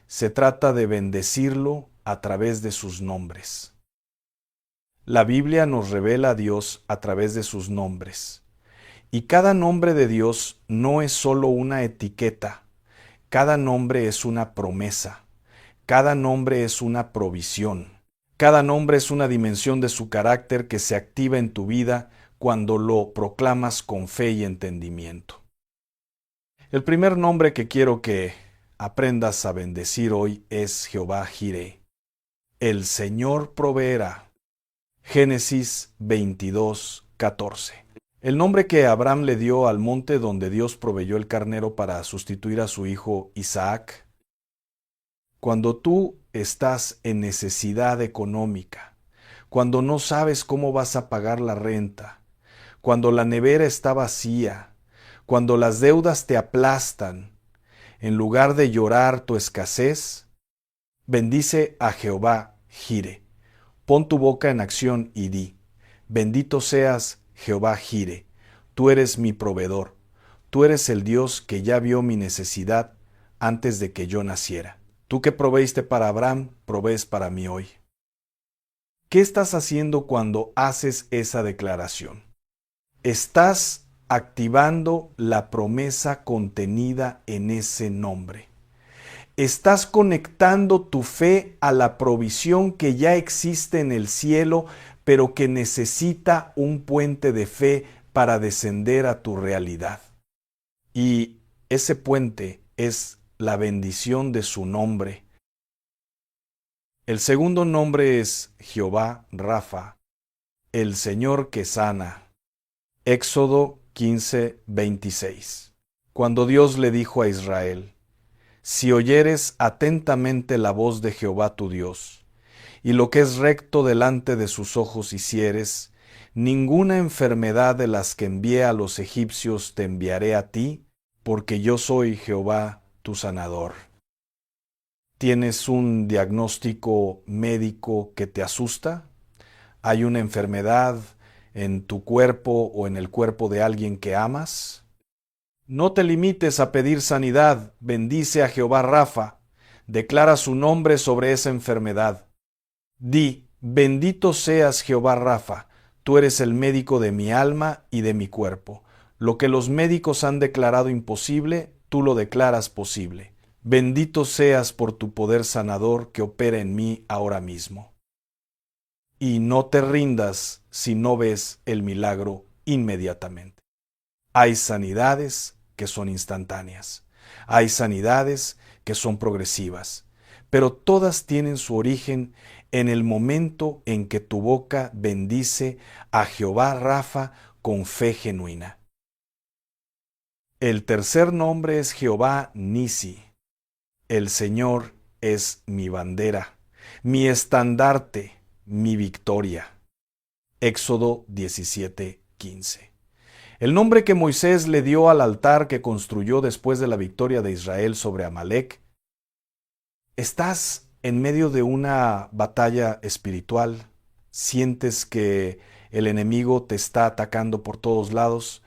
Se trata de bendecirlo a través de sus nombres. La Biblia nos revela a Dios a través de sus nombres. Y cada nombre de Dios no es solo una etiqueta. Cada nombre es una promesa. Cada nombre es una provisión. Cada nombre es una dimensión de su carácter que se activa en tu vida cuando lo proclamas con fe y entendimiento. El primer nombre que quiero que aprendas a bendecir hoy es Jehová Jireh. El Señor proveerá. Génesis 22:14. El nombre que Abraham le dio al monte donde Dios proveyó el carnero para sustituir a su hijo Isaac. Cuando tú estás en necesidad económica, cuando no sabes cómo vas a pagar la renta, cuando la nevera está vacía, cuando las deudas te aplastan, en lugar de llorar tu escasez, bendice a Jehová Jireh. Pon tu boca en acción y di: bendito seas, Jehová Jireh, tú eres mi proveedor, tú eres el Dios que ya vio mi necesidad antes de que yo naciera. Tú que proveíste para Abraham, provees para mí hoy. ¿Qué estás haciendo cuando haces esa declaración? Estás activando la promesa contenida en ese nombre. Estás conectando tu fe a la provisión que ya existe en el cielo, pero que necesita un puente de fe para descender a tu realidad. Y ese puente es la bendición de su nombre. El segundo nombre es Jehová Rafa, el Señor que sana. Éxodo 15:26. Cuando Dios le dijo a Israel: si oyeres atentamente la voz de Jehová tu Dios, y lo que es recto delante de sus ojos hicieres, ninguna enfermedad de las que envié a los egipcios te enviaré a ti, porque yo soy Jehová tu sanador. ¿Tienes un diagnóstico médico que te asusta? ¿Hay una enfermedad en tu cuerpo o en el cuerpo de alguien que amas? No te limites a pedir sanidad, bendice a Jehová Rafa, declara su nombre sobre esa enfermedad. Di: bendito seas Jehová Rafa, tú eres el médico de mi alma y de mi cuerpo. Lo que los médicos han declarado imposible, tú lo declaras posible. Bendito seas por tu poder sanador que opera en mí ahora mismo. Y no te rindas si no ves el milagro inmediatamente. Hay sanidades que son instantáneas. Hay sanidades que son progresivas. Pero todas tienen su origen en el momento en que tu boca bendice a Jehová Rafa con fe genuina. El tercer nombre es Jehová Nisi. El Señor es mi bandera, mi estandarte, mi victoria. Éxodo 17:15. El nombre que Moisés le dio al altar que construyó después de la victoria de Israel sobre Amalec. Estás en medio de una batalla espiritual. Sientes que el enemigo te está atacando por todos lados.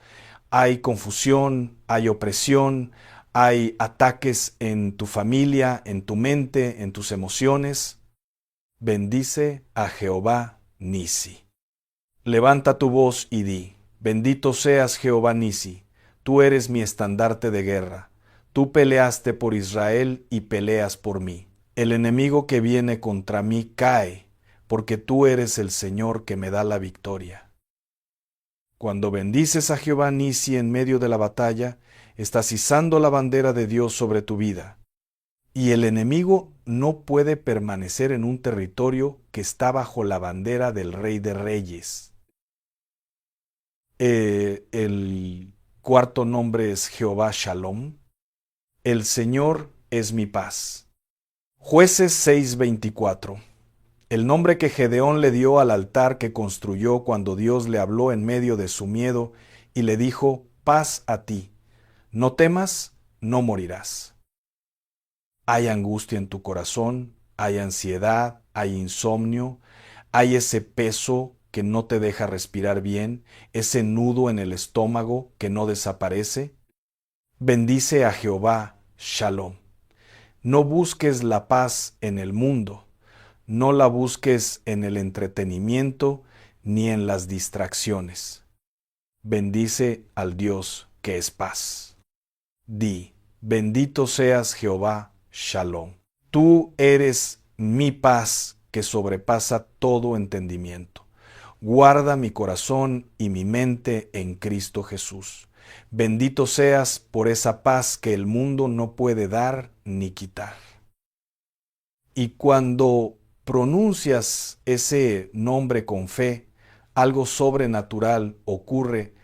Hay confusión, hay opresión, hay ataques en tu familia, en tu mente, en tus emociones. Bendice a Jehová Nisi. Levanta tu voz y di: bendito seas Jehová Nisi, tú eres mi estandarte de guerra. Tú peleaste por Israel y peleas por mí. El enemigo que viene contra mí cae, porque tú eres el Señor que me da la victoria. Cuando bendices a Jehová Nisi en medio de la batalla, estás izando la bandera de Dios sobre tu vida. Y el enemigo no puede permanecer en un territorio que está bajo la bandera del Rey de Reyes. El cuarto nombre es Jehová Shalom. El Señor es mi paz. Jueces 6:24. El nombre que Gedeón le dio al altar que construyó cuando Dios le habló en medio de su miedo y le dijo: paz a ti, no temas, no morirás. Hay angustia en tu corazón, hay ansiedad, hay insomnio, hay ese peso que no te deja respirar bien, ese nudo en el estómago que no desaparece. Bendice a Jehová Shalom. No busques la paz en el mundo. No la busques en el entretenimiento ni en las distracciones. Bendice al Dios que es paz. Di: bendito seas Jehová Shalom. Tú eres mi paz que sobrepasa todo entendimiento. Guarda mi corazón y mi mente en Cristo Jesús. Bendito seas por esa paz que el mundo no puede dar ni quitar. Y cuando pronuncias ese nombre con fe, algo sobrenatural ocurre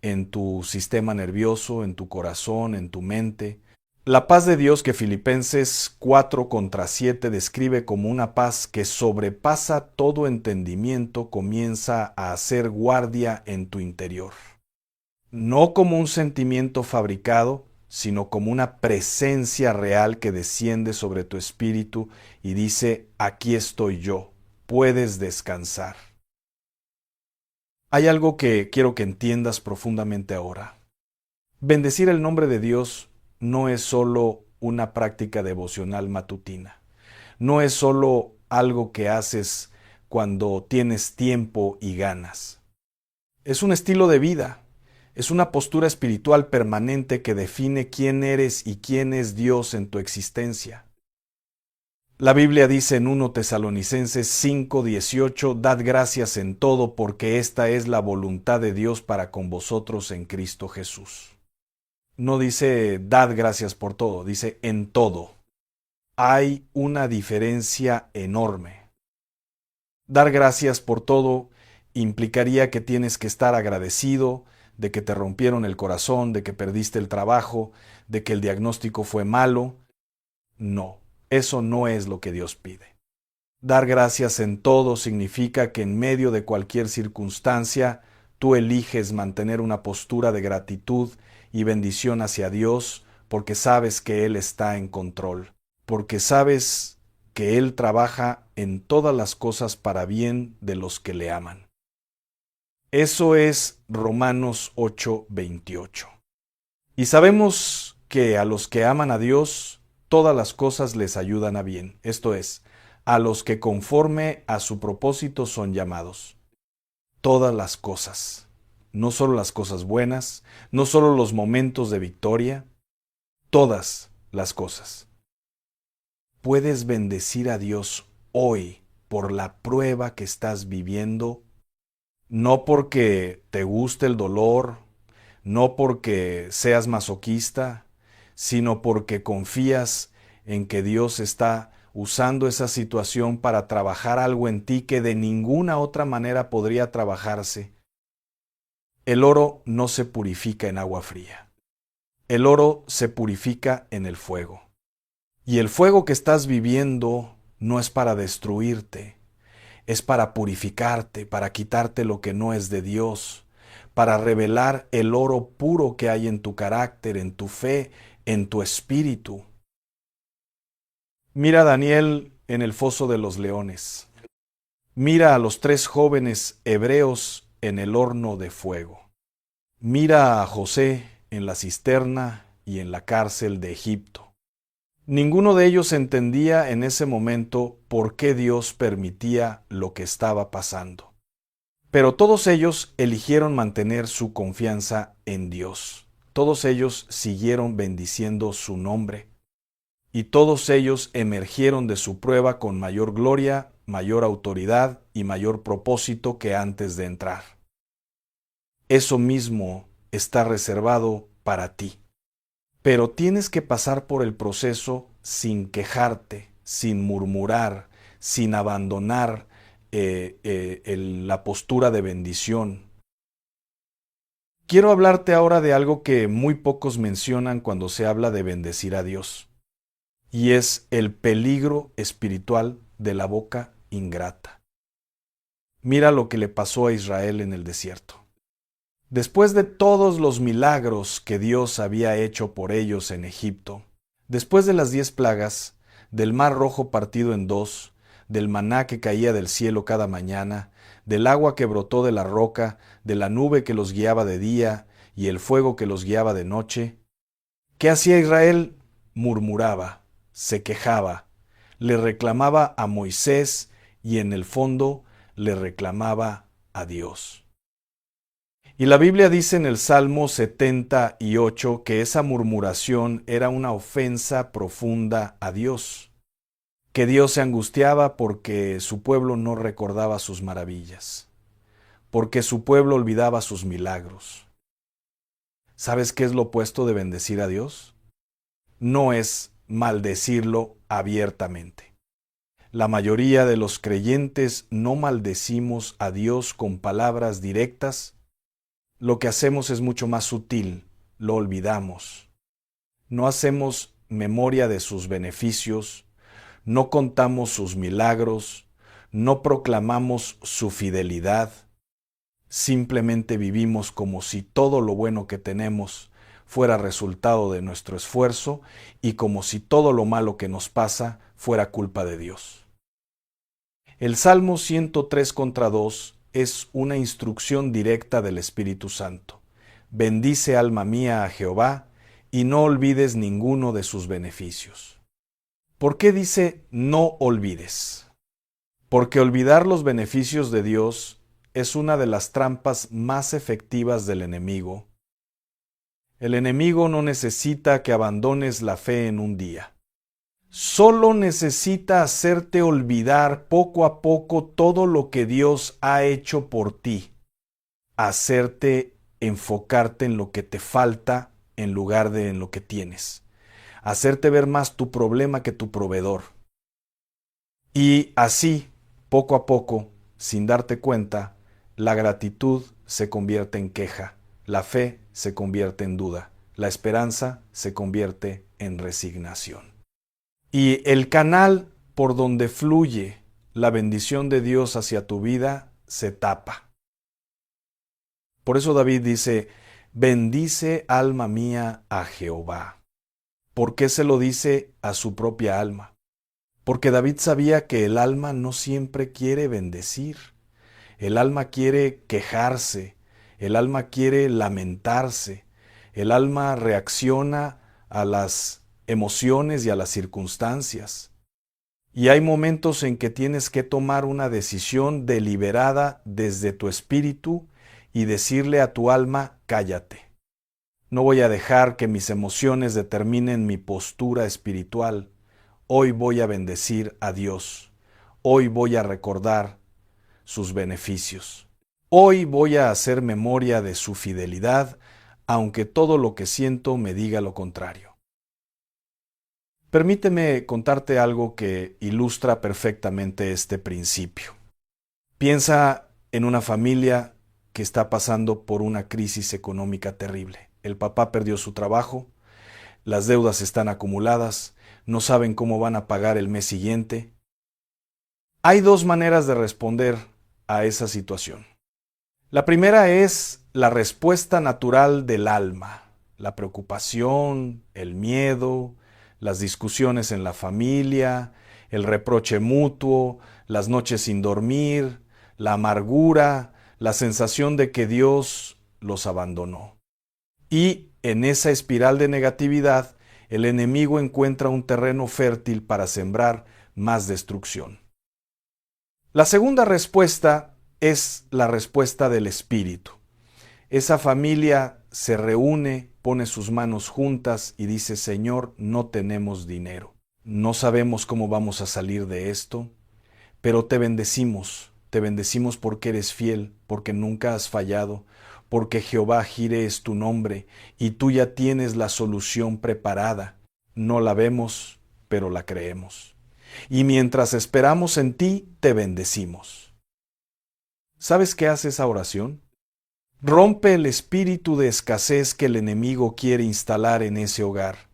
en tu sistema nervioso, en tu corazón, en tu mente. La paz de Dios que Filipenses 4:7 describe como una paz que sobrepasa todo entendimiento comienza a hacer guardia en tu interior. No como un sentimiento fabricado, sino como una presencia real que desciende sobre tu espíritu y dice, aquí estoy yo, puedes descansar. Hay algo que quiero que entiendas profundamente ahora. Bendecir el nombre de Dios no es solo una práctica devocional matutina. No es solo algo que haces cuando tienes tiempo y ganas. Es un estilo de vida. Es una postura espiritual permanente que define quién eres y quién es Dios en tu existencia. La Biblia dice en 1 Tesalonicenses 5:18, dad gracias en todo porque esta es la voluntad de Dios para con vosotros en Cristo Jesús. No dice dad gracias por todo, dice en todo. Hay una diferencia enorme. Dar gracias por todo implicaría que tienes que estar agradecido de que te rompieron el corazón, de que perdiste el trabajo, de que el diagnóstico fue malo. No, eso no es lo que Dios pide. Dar gracias en todo significa que en medio de cualquier circunstancia, tú eliges mantener una postura de gratitud y bendición hacia Dios porque sabes que Él está en control, porque sabes que Él trabaja en todas las cosas para bien de los que le aman. Eso es Romanos 8:28. Y sabemos que a los que aman a Dios, todas las cosas les ayudan a bien, esto es, a los que conforme a su propósito son llamados. Todas las cosas, no solo las cosas buenas, no solo los momentos de victoria, todas las cosas. Puedes bendecir a Dios hoy por la prueba que estás viviendo, no porque te guste el dolor, no porque seas masoquista, sino porque confías en que Dios está usando esa situación para trabajar algo en ti que de ninguna otra manera podría trabajarse. El oro no se purifica en agua fría. El oro se purifica en el fuego. Y el fuego que estás viviendo no es para destruirte, es para purificarte, para quitarte lo que no es de Dios, para revelar el oro puro que hay en tu carácter, en tu fe, en tu espíritu. Mira a Daniel en el foso de los leones. Mira a los 3 jóvenes hebreos en el horno de fuego. Mira a José en la cisterna y en la cárcel de Egipto. Ninguno de ellos entendía en ese momento por qué Dios permitía lo que estaba pasando. Pero todos ellos eligieron mantener su confianza en Dios. Todos ellos siguieron bendiciendo su nombre. Y todos ellos emergieron de su prueba con mayor gloria, mayor autoridad y mayor propósito que antes de entrar. Eso mismo está reservado para ti. Pero tienes que pasar por el proceso sin quejarte, sin murmurar, sin abandonar la postura de bendición. Quiero hablarte ahora de algo que muy pocos mencionan cuando se habla de bendecir a Dios, y es el peligro espiritual de la boca ingrata. Mira lo que le pasó a Israel en el desierto. Después de todos los milagros que Dios había hecho por ellos en Egipto, después de las 10 plagas, del mar rojo partido en 2, del maná que caía del cielo cada mañana, del agua que brotó de la roca, de la nube que los guiaba de día y el fuego que los guiaba de noche, ¿qué hacía Israel? Murmuraba, se quejaba, le reclamaba a Moisés y en el fondo le reclamaba a Dios. Y la Biblia dice en el Salmo 78 que esa murmuración era una ofensa profunda a Dios. que Dios se angustiaba porque su pueblo no recordaba sus maravillas, porque su pueblo olvidaba sus milagros. ¿Sabes qué es lo opuesto de bendecir a Dios? No es maldecirlo abiertamente. La mayoría de los creyentes no maldecimos a Dios con palabras directas. Lo que hacemos es mucho más sutil, lo olvidamos. No hacemos memoria de sus beneficios, no contamos sus milagros, no proclamamos su fidelidad. Simplemente vivimos como si todo lo bueno que tenemos fuera resultado de nuestro esfuerzo y como si todo lo malo que nos pasa fuera culpa de Dios. El Salmo 103:2 es una instrucción directa del Espíritu Santo. Bendice, alma mía, a Jehová, y no olvides ninguno de sus beneficios. ¿Por qué dice no olvides? Porque olvidar los beneficios de Dios es una de las trampas más efectivas del enemigo. El enemigo no necesita que abandones la fe en un día. Solo necesita hacerte olvidar poco a poco todo lo que Dios ha hecho por ti. Hacerte enfocarte en lo que te falta en lugar de en lo que tienes. Hacerte ver más tu problema que tu proveedor. Y así, poco a poco, sin darte cuenta, la gratitud se convierte en queja, la fe se convierte en duda, la esperanza se convierte en resignación. Y el canal por donde fluye la bendición de Dios hacia tu vida se tapa. Por eso David dice, bendice alma mía a Jehová. ¿Por qué se lo dice a su propia alma? Porque David sabía que el alma no siempre quiere bendecir. El alma quiere quejarse, el alma quiere lamentarse, el alma reacciona a las emociones y a las circunstancias. Y hay momentos en que tienes que tomar una decisión deliberada desde tu espíritu y decirle a tu alma, cállate. No voy a dejar que mis emociones determinen mi postura espiritual. Hoy voy a bendecir a Dios. Hoy voy a recordar sus beneficios. Hoy voy a hacer memoria de su fidelidad, aunque todo lo que siento me diga lo contrario. Permíteme contarte algo que ilustra perfectamente este principio. Piensa en una familia que está pasando por una crisis económica terrible. El papá perdió su trabajo, las deudas están acumuladas, no saben cómo van a pagar el mes siguiente. Hay dos maneras de responder a esa situación. La primera es la respuesta natural del alma, la preocupación, el miedo, las discusiones en la familia, el reproche mutuo, las noches sin dormir, la amargura, la sensación de que Dios los abandonó. Y en esa espiral de negatividad, el enemigo encuentra un terreno fértil para sembrar más destrucción. La segunda respuesta es la respuesta del Espíritu. Esa familia se reúne, pone sus manos juntas y dice, Señor, no tenemos dinero. No sabemos cómo vamos a salir de esto, pero te bendecimos porque eres fiel, porque nunca has fallado, porque Jehová Jireh es tu nombre y tú ya tienes la solución preparada. No la vemos, pero la creemos. Y mientras esperamos en ti, te bendecimos. ¿Sabes qué hace esa oración? Rompe el espíritu de escasez que el enemigo quiere instalar en ese hogar.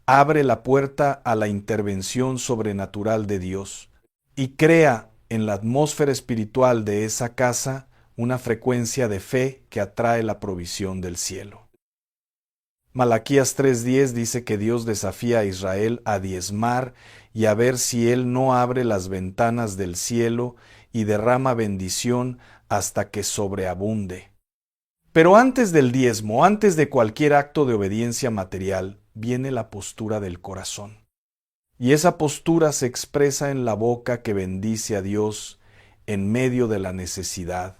Abre la puerta a la intervención sobrenatural de Dios y crea en la atmósfera espiritual de esa casa una frecuencia de fe que atrae la provisión del cielo. Malaquías 3:10 dice que Dios desafía a Israel a diezmar y a ver si Él no abre las ventanas del cielo y derrama bendición hasta que sobreabunde. Pero antes del diezmo, antes de cualquier acto de obediencia material, viene la postura del corazón. Y esa postura se expresa en la boca que bendice a Dios en medio de la necesidad.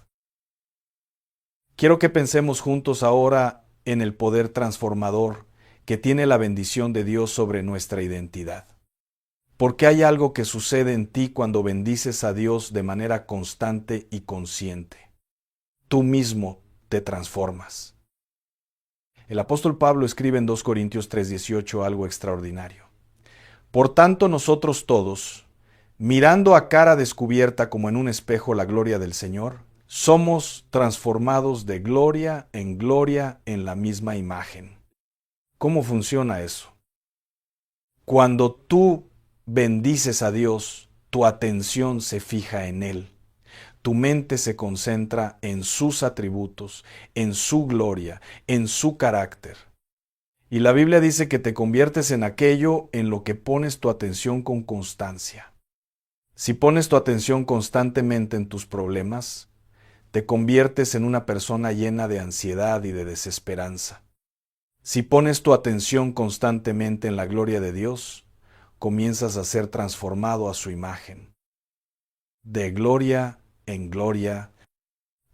Quiero que pensemos juntos ahora en el poder transformador que tiene la bendición de Dios sobre nuestra identidad. Porque hay algo que sucede en ti cuando bendices a Dios de manera constante y consciente. Tú mismo te transformas. El apóstol Pablo escribe en 2 Corintios 3:18 algo extraordinario. Por tanto, nosotros todos, mirando a cara descubierta como en un espejo la gloria del Señor, somos transformados de gloria en la misma imagen. ¿Cómo funciona eso? Cuando tú bendices a Dios, tu atención se fija en Él. Tu mente se concentra en sus atributos, en su gloria, en su carácter. Y la Biblia dice que te conviertes en aquello en lo que pones tu atención con constancia. Si pones tu atención constantemente en tus problemas, te conviertes en una persona llena de ansiedad y de desesperanza. Si pones tu atención constantemente en la gloria de Dios, comienzas a ser transformado a su imagen. De gloria en gloria,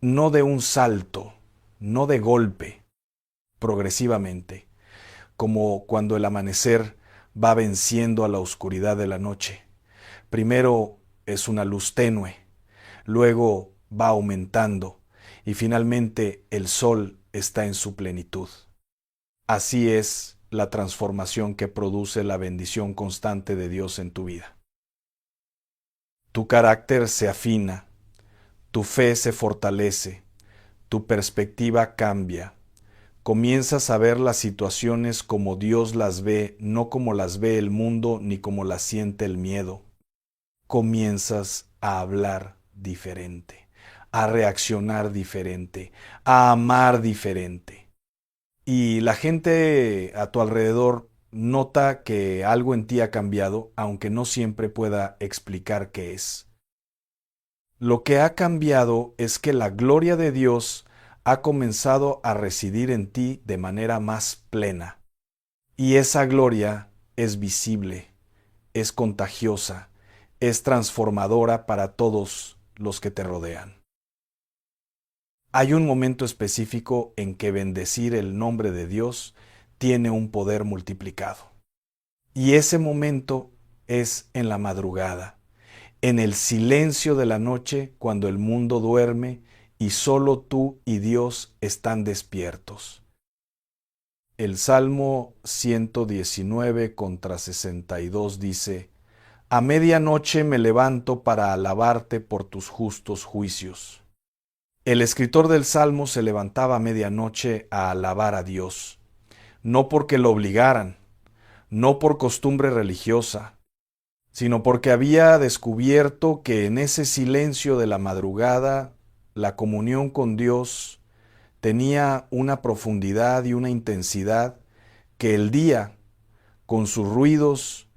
no de un salto, no de golpe, progresivamente, como cuando el amanecer va venciendo a la oscuridad de la noche. Primero es una luz tenue, luego va aumentando y finalmente el sol está en su plenitud. Así es la transformación que produce la bendición constante de Dios en tu vida. Tu carácter se afina, tu fe se fortalece, tu perspectiva cambia. Comienzas a ver las situaciones como Dios las ve, no como las ve el mundo ni como las siente el miedo. Comienzas a hablar diferente, a reaccionar diferente, a amar diferente. Y la gente a tu alrededor nota que algo en ti ha cambiado, aunque no siempre pueda explicar qué es. Lo que ha cambiado es que la gloria de Dios ha comenzado a residir en ti de manera más plena. Y esa gloria es visible, es contagiosa, es transformadora para todos los que te rodean. Hay un momento específico en que bendecir el nombre de Dios tiene un poder multiplicado. Y ese momento es en la madrugada, en el silencio de la noche cuando el mundo duerme y solo tú y Dios están despiertos. El Salmo 119 contra 62 dice: A medianoche me levanto para alabarte por tus justos juicios. El escritor del Salmo se levantaba a medianoche a alabar a Dios, no porque lo obligaran, no por costumbre religiosa, sino porque había descubierto que en ese silencio de la madrugada la comunión con Dios tenía una profundidad y una intensidad que el día, con sus ruidos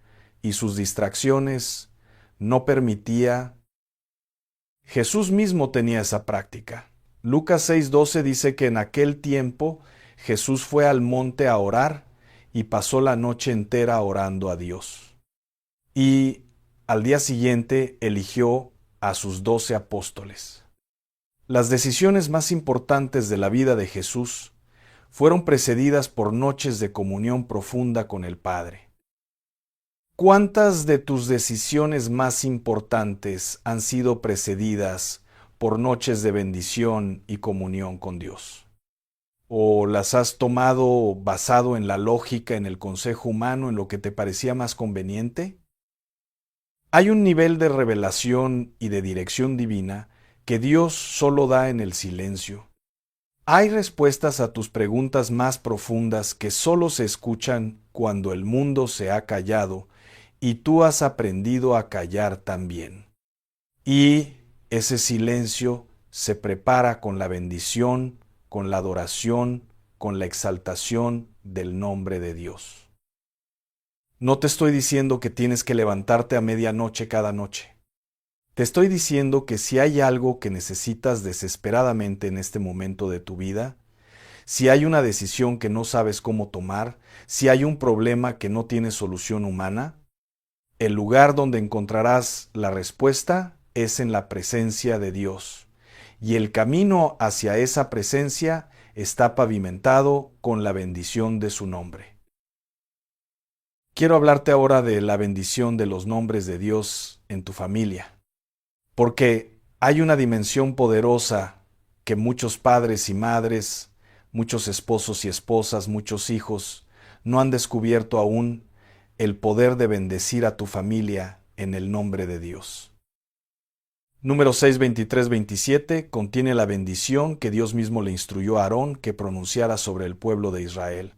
y sus distracciones, no permitía. Jesús mismo tenía esa práctica. Lucas 6:12 dice que en aquel tiempo Jesús fue al monte a orar y pasó la noche entera orando a Dios. Y al día siguiente eligió a sus 12 apóstoles. Las decisiones más importantes de la vida de Jesús fueron precedidas por noches de comunión profunda con el Padre. ¿Cuántas de tus decisiones más importantes han sido precedidas por noches de bendición y comunión con Dios? ¿O las has tomado basado en la lógica, en el consejo humano, en lo que te parecía más conveniente? Hay un nivel de revelación y de dirección divina que Dios solo da en el silencio. Hay respuestas a tus preguntas más profundas que solo se escuchan cuando el mundo se ha callado y tú has aprendido a callar también. Y ese silencio se prepara con la bendición, con la adoración, con la exaltación del nombre de Dios. No te estoy diciendo que tienes que levantarte a medianoche cada noche. Te estoy diciendo que si hay algo que necesitas desesperadamente en este momento de tu vida, si hay una decisión que no sabes cómo tomar, si hay un problema que no tiene solución humana, el lugar donde encontrarás la respuesta es en la presencia de Dios. Y el camino hacia esa presencia está pavimentado con la bendición de su nombre. Quiero hablarte ahora de la bendición de los nombres de Dios en tu familia, porque hay una dimensión poderosa que muchos padres y madres, muchos esposos y esposas, muchos hijos no han descubierto aún, el poder de bendecir a tu familia en el nombre de Dios. Números 6, 23, 27 contiene la bendición que Dios mismo le instruyó a Aarón que pronunciara sobre el pueblo de Israel.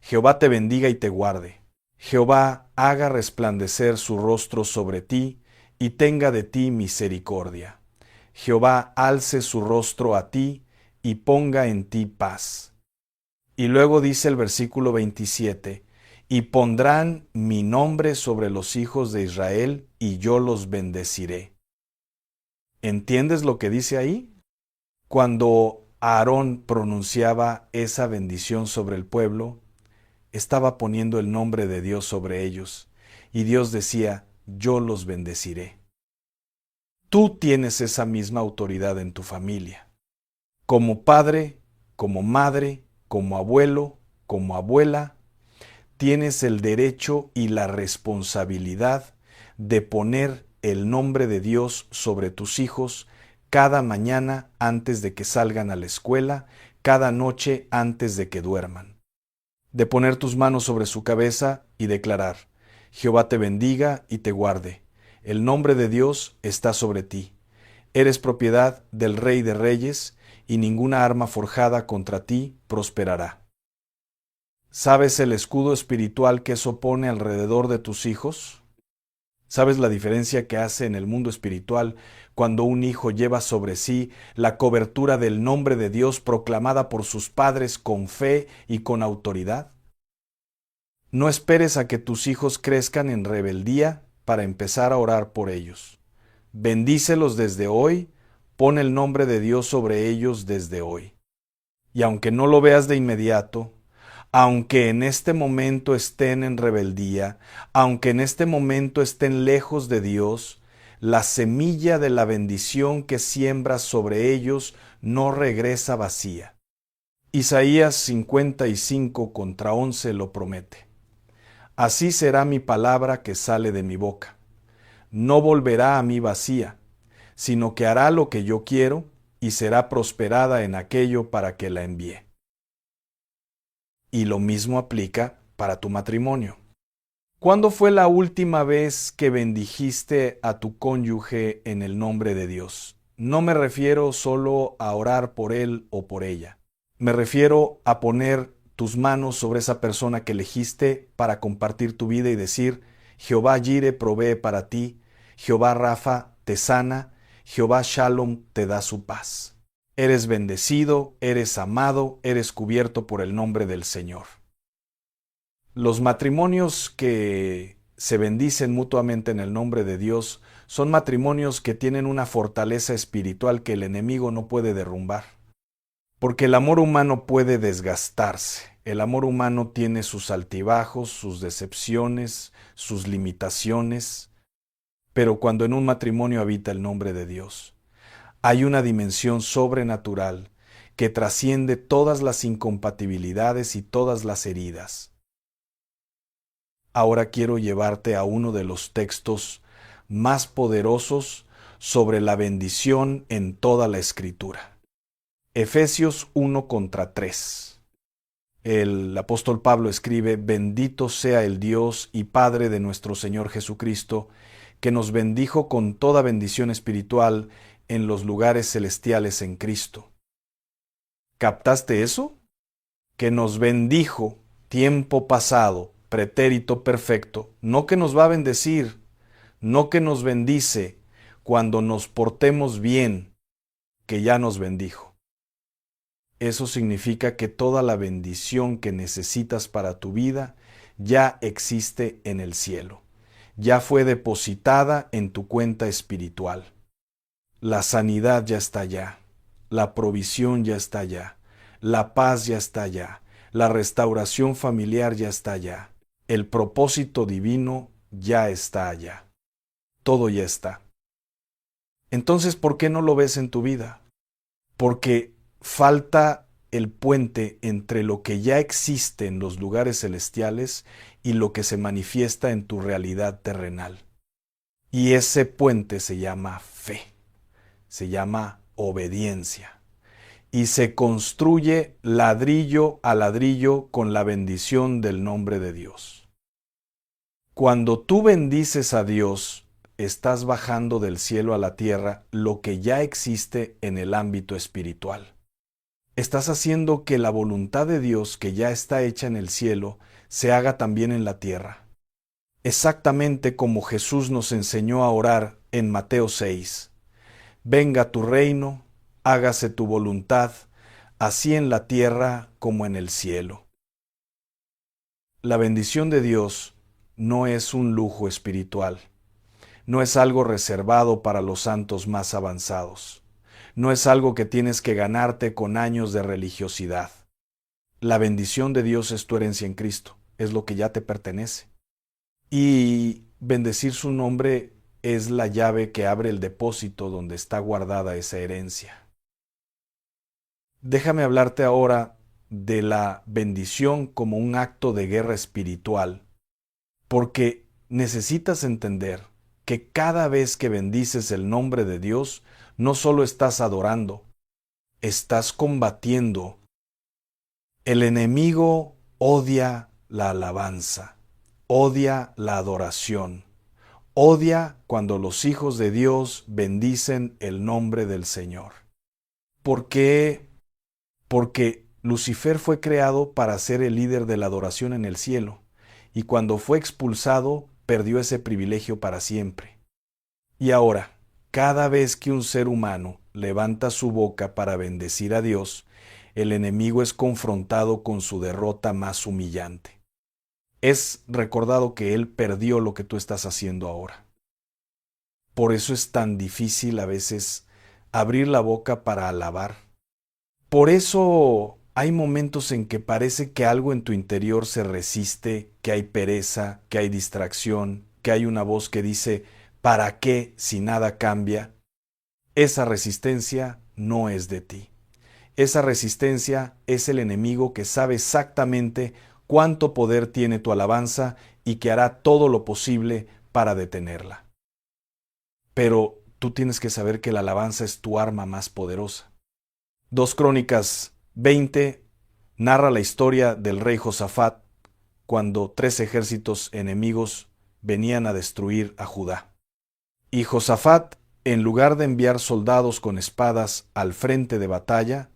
Jehová te bendiga y te guarde. Jehová haga resplandecer su rostro sobre ti y tenga de ti misericordia. Jehová alce su rostro a ti y ponga en ti paz. Y luego dice el versículo 27, y pondrán mi nombre sobre los hijos de Israel y yo los bendeciré. ¿Entiendes lo que dice ahí? Cuando Aarón pronunciaba esa bendición sobre el pueblo, estaba poniendo el nombre de Dios sobre ellos, y Dios decía, yo los bendeciré. Tú tienes esa misma autoridad en tu familia. Como padre, como madre, como abuelo, como abuela, tienes el derecho y la responsabilidad de poner el nombre de Dios sobre tus hijos cada mañana antes de que salgan a la escuela, cada noche antes de que duerman. De poner tus manos sobre su cabeza y declarar, Jehová te bendiga y te guarde. El nombre de Dios está sobre ti. Eres propiedad del Rey de Reyes, y ninguna arma forjada contra ti prosperará. ¿Sabes el escudo espiritual que eso pone alrededor de tus hijos? ¿Sabes la diferencia que hace en el mundo espiritual cuando un hijo lleva sobre sí la cobertura del nombre de Dios proclamada por sus padres con fe y con autoridad? No esperes a que tus hijos crezcan en rebeldía para empezar a orar por ellos. Bendícelos desde hoy, pon el nombre de Dios sobre ellos desde hoy. Y aunque no lo veas de inmediato, aunque en este momento estén en rebeldía, aunque en este momento estén lejos de Dios, la semilla de la bendición que siembras sobre ellos no regresa vacía. Isaías 55:11 lo promete. Así será mi palabra que sale de mi boca. No volverá a mí vacía, sino que hará lo que yo quiero y será prosperada en aquello para que la envíe. Y lo mismo aplica para tu matrimonio. ¿Cuándo fue la última vez que bendijiste a tu cónyuge en el nombre de Dios? No me refiero solo a orar por él o por ella. Me refiero a poner tus manos sobre esa persona que elegiste para compartir tu vida y decir, Jehová Jire provee para ti, Jehová Rafa te sana, Jehová Shalom te da su paz. Eres bendecido, eres amado, eres cubierto por el nombre del Señor. Los matrimonios que se bendicen mutuamente en el nombre de Dios son matrimonios que tienen una fortaleza espiritual que el enemigo no puede derrumbar. Porque el amor humano puede desgastarse. El amor humano tiene sus altibajos, sus decepciones, sus limitaciones. Pero cuando en un matrimonio habita el nombre de Dios, hay una dimensión sobrenatural que trasciende todas las incompatibilidades y todas las heridas. Ahora quiero llevarte a uno de los textos más poderosos sobre la bendición en toda la Escritura. Efesios 1:3. El apóstol Pablo escribe, bendito sea el Dios y Padre de nuestro Señor Jesucristo, que nos bendijo con toda bendición espiritual en los lugares celestiales en Cristo. ¿Captaste eso? Que nos bendijo, tiempo pasado, pretérito perfecto, no que nos va a bendecir, no que nos bendice cuando nos portemos bien, que ya nos bendijo. Eso significa que toda la bendición que necesitas para tu vida ya existe en el cielo. Ya fue depositada en tu cuenta espiritual. La sanidad ya está allá. La provisión ya está allá. La paz ya está allá. La restauración familiar ya está allá. El propósito divino ya está allá. Todo ya está. Entonces, ¿por qué no lo ves en tu vida? Porque falta el puente entre lo que ya existe en los lugares celestiales y lo que se manifiesta en tu realidad terrenal. Y ese puente se llama fe, se llama obediencia. Y se construye ladrillo a ladrillo con la bendición del nombre de Dios. Cuando tú bendices a Dios, estás bajando del cielo a la tierra lo que ya existe en el ámbito espiritual. Estás haciendo que la voluntad de Dios que ya está hecha en el cielo se haga también en la tierra. Exactamente como Jesús nos enseñó a orar en Mateo 6. Venga tu reino, hágase tu voluntad, así en la tierra como en el cielo. La bendición de Dios no es un lujo espiritual, no es algo reservado para los santos más avanzados, no es algo que tienes que ganarte con años de religiosidad. La bendición de Dios es tu herencia en Cristo, es lo que ya te pertenece. Y bendecir su nombre es la llave que abre el depósito donde está guardada esa herencia. Déjame hablarte ahora de la bendición como un acto de guerra espiritual, porque necesitas entender que cada vez que bendices el nombre de Dios, no solo estás adorando, estás combatiendo. El enemigo odia la alabanza, odia la adoración, odia cuando los hijos de Dios bendicen el nombre del Señor. ¿Por qué? Porque Lucifer fue creado para ser el líder de la adoración en el cielo, y cuando fue expulsado, perdió ese privilegio para siempre. Y ahora, cada vez que un ser humano levanta su boca para bendecir a Dios, el enemigo es confrontado con su derrota más humillante. Es recordado que él perdió lo que tú estás haciendo ahora. Por eso es tan difícil a veces abrir la boca para alabar. Por eso hay momentos en que parece que algo en tu interior se resiste, que hay pereza, que hay distracción, que hay una voz que dice, ¿para qué si nada cambia? Esa resistencia no es de ti. Esa resistencia es el enemigo que sabe exactamente cuánto poder tiene tu alabanza y que hará todo lo posible para detenerla. Pero tú tienes que saber que la alabanza es tu arma más poderosa. 2 Crónicas 20 narra la historia del rey Josafat cuando 3 ejércitos enemigos venían a destruir a Judá. Y Josafat, en lugar de enviar soldados con espadas al frente de batalla,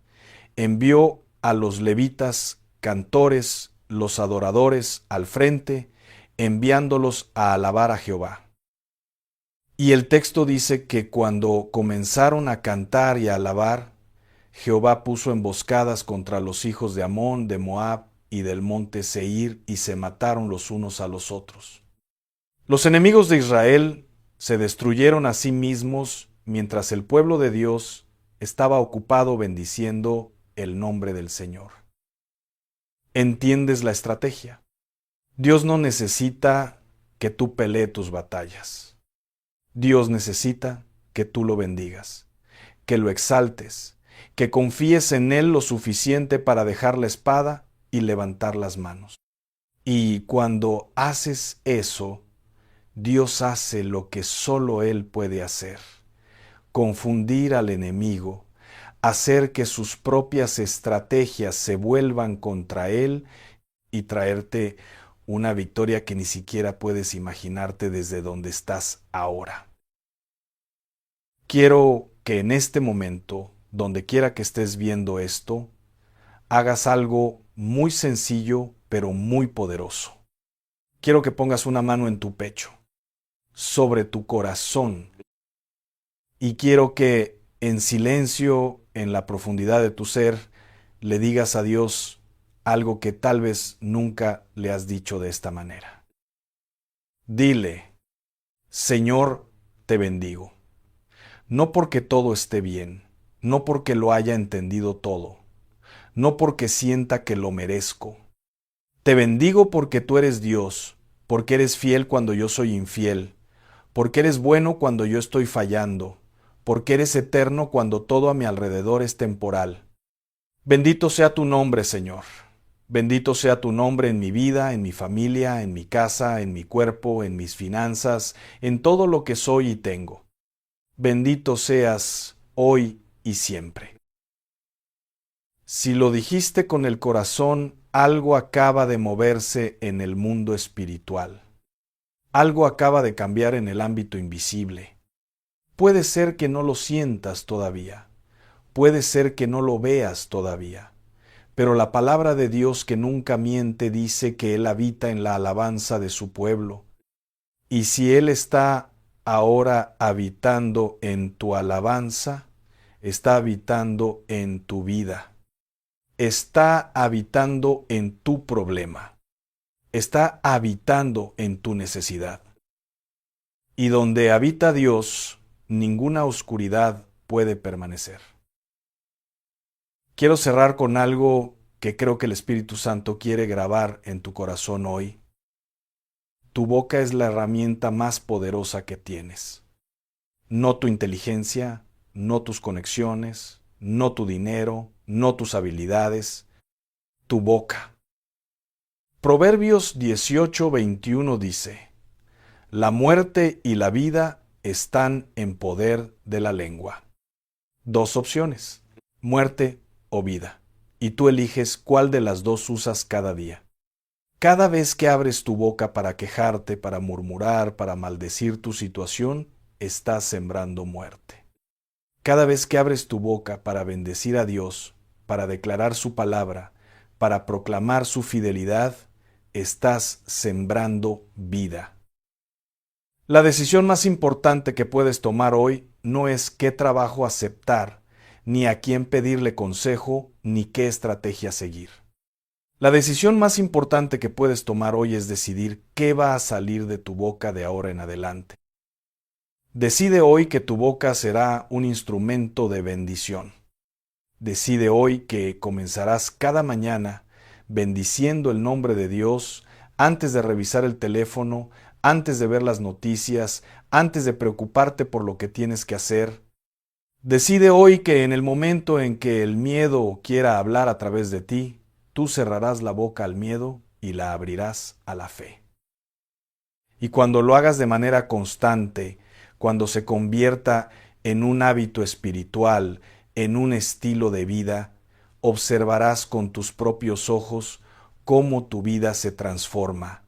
envió a los levitas, cantores, los adoradores al frente, enviándolos a alabar a Jehová. Y el texto dice que cuando comenzaron a cantar y a alabar, Jehová puso emboscadas contra los hijos de Amón, de Moab y del monte Seir, y se mataron los unos a los otros. Los enemigos de Israel se destruyeron a sí mismos mientras el pueblo de Dios estaba ocupado bendiciendo el nombre del Señor. ¿Entiendes la estrategia? Dios no necesita que tú pelees tus batallas. Dios necesita que tú lo bendigas, que lo exaltes, que confíes en Él lo suficiente para dejar la espada y levantar las manos. Y cuando haces eso, Dios hace lo que solo Él puede hacer: confundir al enemigo, hacer que sus propias estrategias se vuelvan contra Él y traerte una victoria que ni siquiera puedes imaginarte desde donde estás ahora. Quiero que en este momento, donde quiera que estés viendo esto, hagas algo muy sencillo pero muy poderoso. Quiero que pongas una mano en tu pecho, sobre tu corazón, y quiero que en silencio, en la profundidad de tu ser, le digas a Dios algo que tal vez nunca le has dicho de esta manera. Dile: Señor, te bendigo. No porque todo esté bien, no porque lo haya entendido todo, no porque sienta que lo merezco. Te bendigo porque tú eres Dios, porque eres fiel cuando yo soy infiel, porque eres bueno cuando yo estoy fallando, porque eres eterno cuando todo a mi alrededor es temporal. Bendito sea tu nombre, Señor. Bendito sea tu nombre en mi vida, en mi familia, en mi casa, en mi cuerpo, en mis finanzas, en todo lo que soy y tengo. Bendito seas hoy y siempre. Si lo dijiste con el corazón, algo acaba de moverse en el mundo espiritual. Algo acaba de cambiar en el ámbito invisible. Puede ser que no lo sientas todavía. Puede ser que no lo veas todavía. Pero la palabra de Dios que nunca miente dice que Él habita en la alabanza de su pueblo. Y si Él está ahora habitando en tu alabanza, está habitando en tu vida. Está habitando en tu problema. Está habitando en tu necesidad. Y donde habita Dios, ninguna oscuridad puede permanecer. Quiero cerrar con algo que creo que el Espíritu Santo quiere grabar en tu corazón hoy. Tu boca es la herramienta más poderosa que tienes. No tu inteligencia, no tus conexiones, no tu dinero, no tus habilidades, tu boca. Proverbios 18:21 dice: La muerte y la vida están en poder de la lengua. Dos opciones, muerte o vida, y tú eliges cuál de las dos usas cada día. Cada vez que abres tu boca para quejarte, para murmurar, para maldecir tu situación, estás sembrando muerte. Cada vez que abres tu boca para bendecir a Dios, para declarar su palabra, para proclamar su fidelidad, estás sembrando vida. La decisión más importante que puedes tomar hoy no es qué trabajo aceptar, ni a quién pedirle consejo, ni qué estrategia seguir. La decisión más importante que puedes tomar hoy es decidir qué va a salir de tu boca de ahora en adelante. Decide hoy que tu boca será un instrumento de bendición. Decide hoy que comenzarás cada mañana bendiciendo el nombre de Dios antes de revisar el teléfono, antes de ver las noticias, antes de preocuparte por lo que tienes que hacer. Decide hoy que en el momento en que el miedo quiera hablar a través de ti, tú cerrarás la boca al miedo y la abrirás a la fe. Y cuando lo hagas de manera constante, cuando se convierta en un hábito espiritual, en un estilo de vida, observarás con tus propios ojos cómo tu vida se transforma.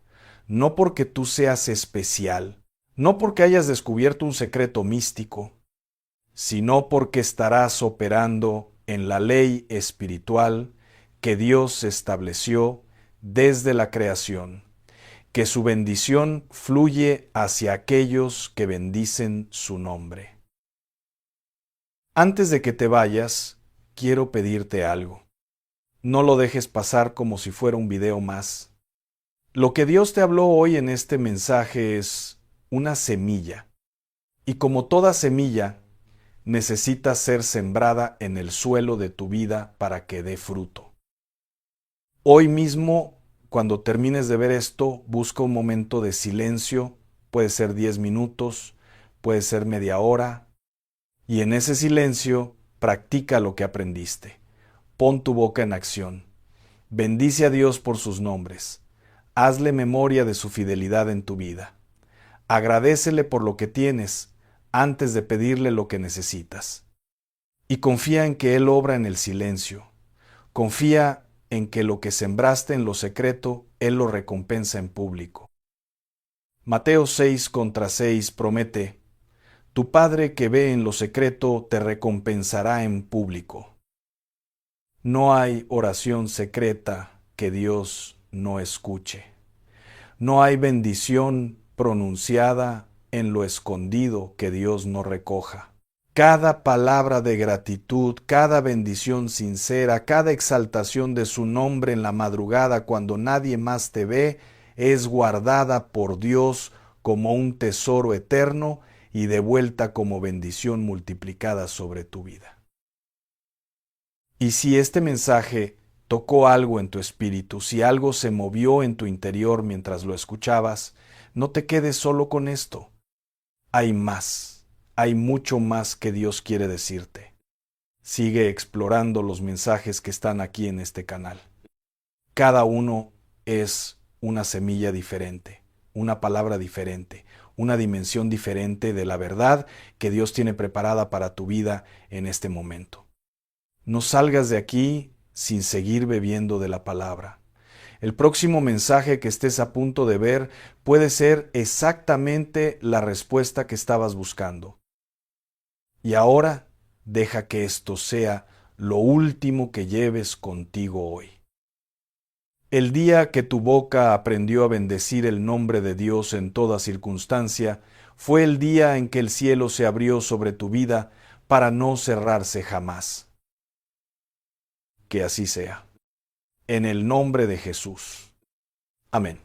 No porque tú seas especial, no porque hayas descubierto un secreto místico, sino porque estarás operando en la ley espiritual que Dios estableció desde la creación, que su bendición fluye hacia aquellos que bendicen su nombre. Antes de que te vayas, quiero pedirte algo. No lo dejes pasar como si fuera un video más. Lo que Dios te habló hoy en este mensaje es una semilla, y como toda semilla, necesita ser sembrada en el suelo de tu vida para que dé fruto. Hoy mismo, cuando termines de ver esto, busca un momento de silencio, puede ser 10 minutos, puede ser media hora, y en ese silencio practica lo que aprendiste. Pon tu boca en acción. Bendice a Dios por sus nombres. Hazle memoria de su fidelidad en tu vida. Agradécele por lo que tienes antes de pedirle lo que necesitas. Y confía en que Él obra en el silencio. Confía en que lo que sembraste en lo secreto, Él lo recompensa en público. Mateo 6:6 promete: Tu Padre que ve en lo secreto te recompensará en público. No hay oración secreta que Dios no escuche. No hay bendición pronunciada en lo escondido que Dios no recoja. Cada palabra de gratitud, cada bendición sincera, cada exaltación de su nombre en la madrugada cuando nadie más te ve, es guardada por Dios como un tesoro eterno y devuelta como bendición multiplicada sobre tu vida. Y si este mensaje tocó algo en tu espíritu, si algo se movió en tu interior mientras lo escuchabas, no te quedes solo con esto. Hay más, hay mucho más que Dios quiere decirte. Sigue explorando los mensajes que están aquí en este canal. Cada uno es una semilla diferente, una palabra diferente, una dimensión diferente de la verdad que Dios tiene preparada para tu vida en este momento. No salgas de aquí sin seguir bebiendo de la palabra. El próximo mensaje que estés a punto de ver puede ser exactamente la respuesta que estabas buscando. Y ahora deja que esto sea lo último que lleves contigo hoy. El día que tu boca aprendió a bendecir el nombre de Dios en toda circunstancia, fue el día en que el cielo se abrió sobre tu vida para no cerrarse jamás. Que así sea. En el nombre de Jesús. Amén.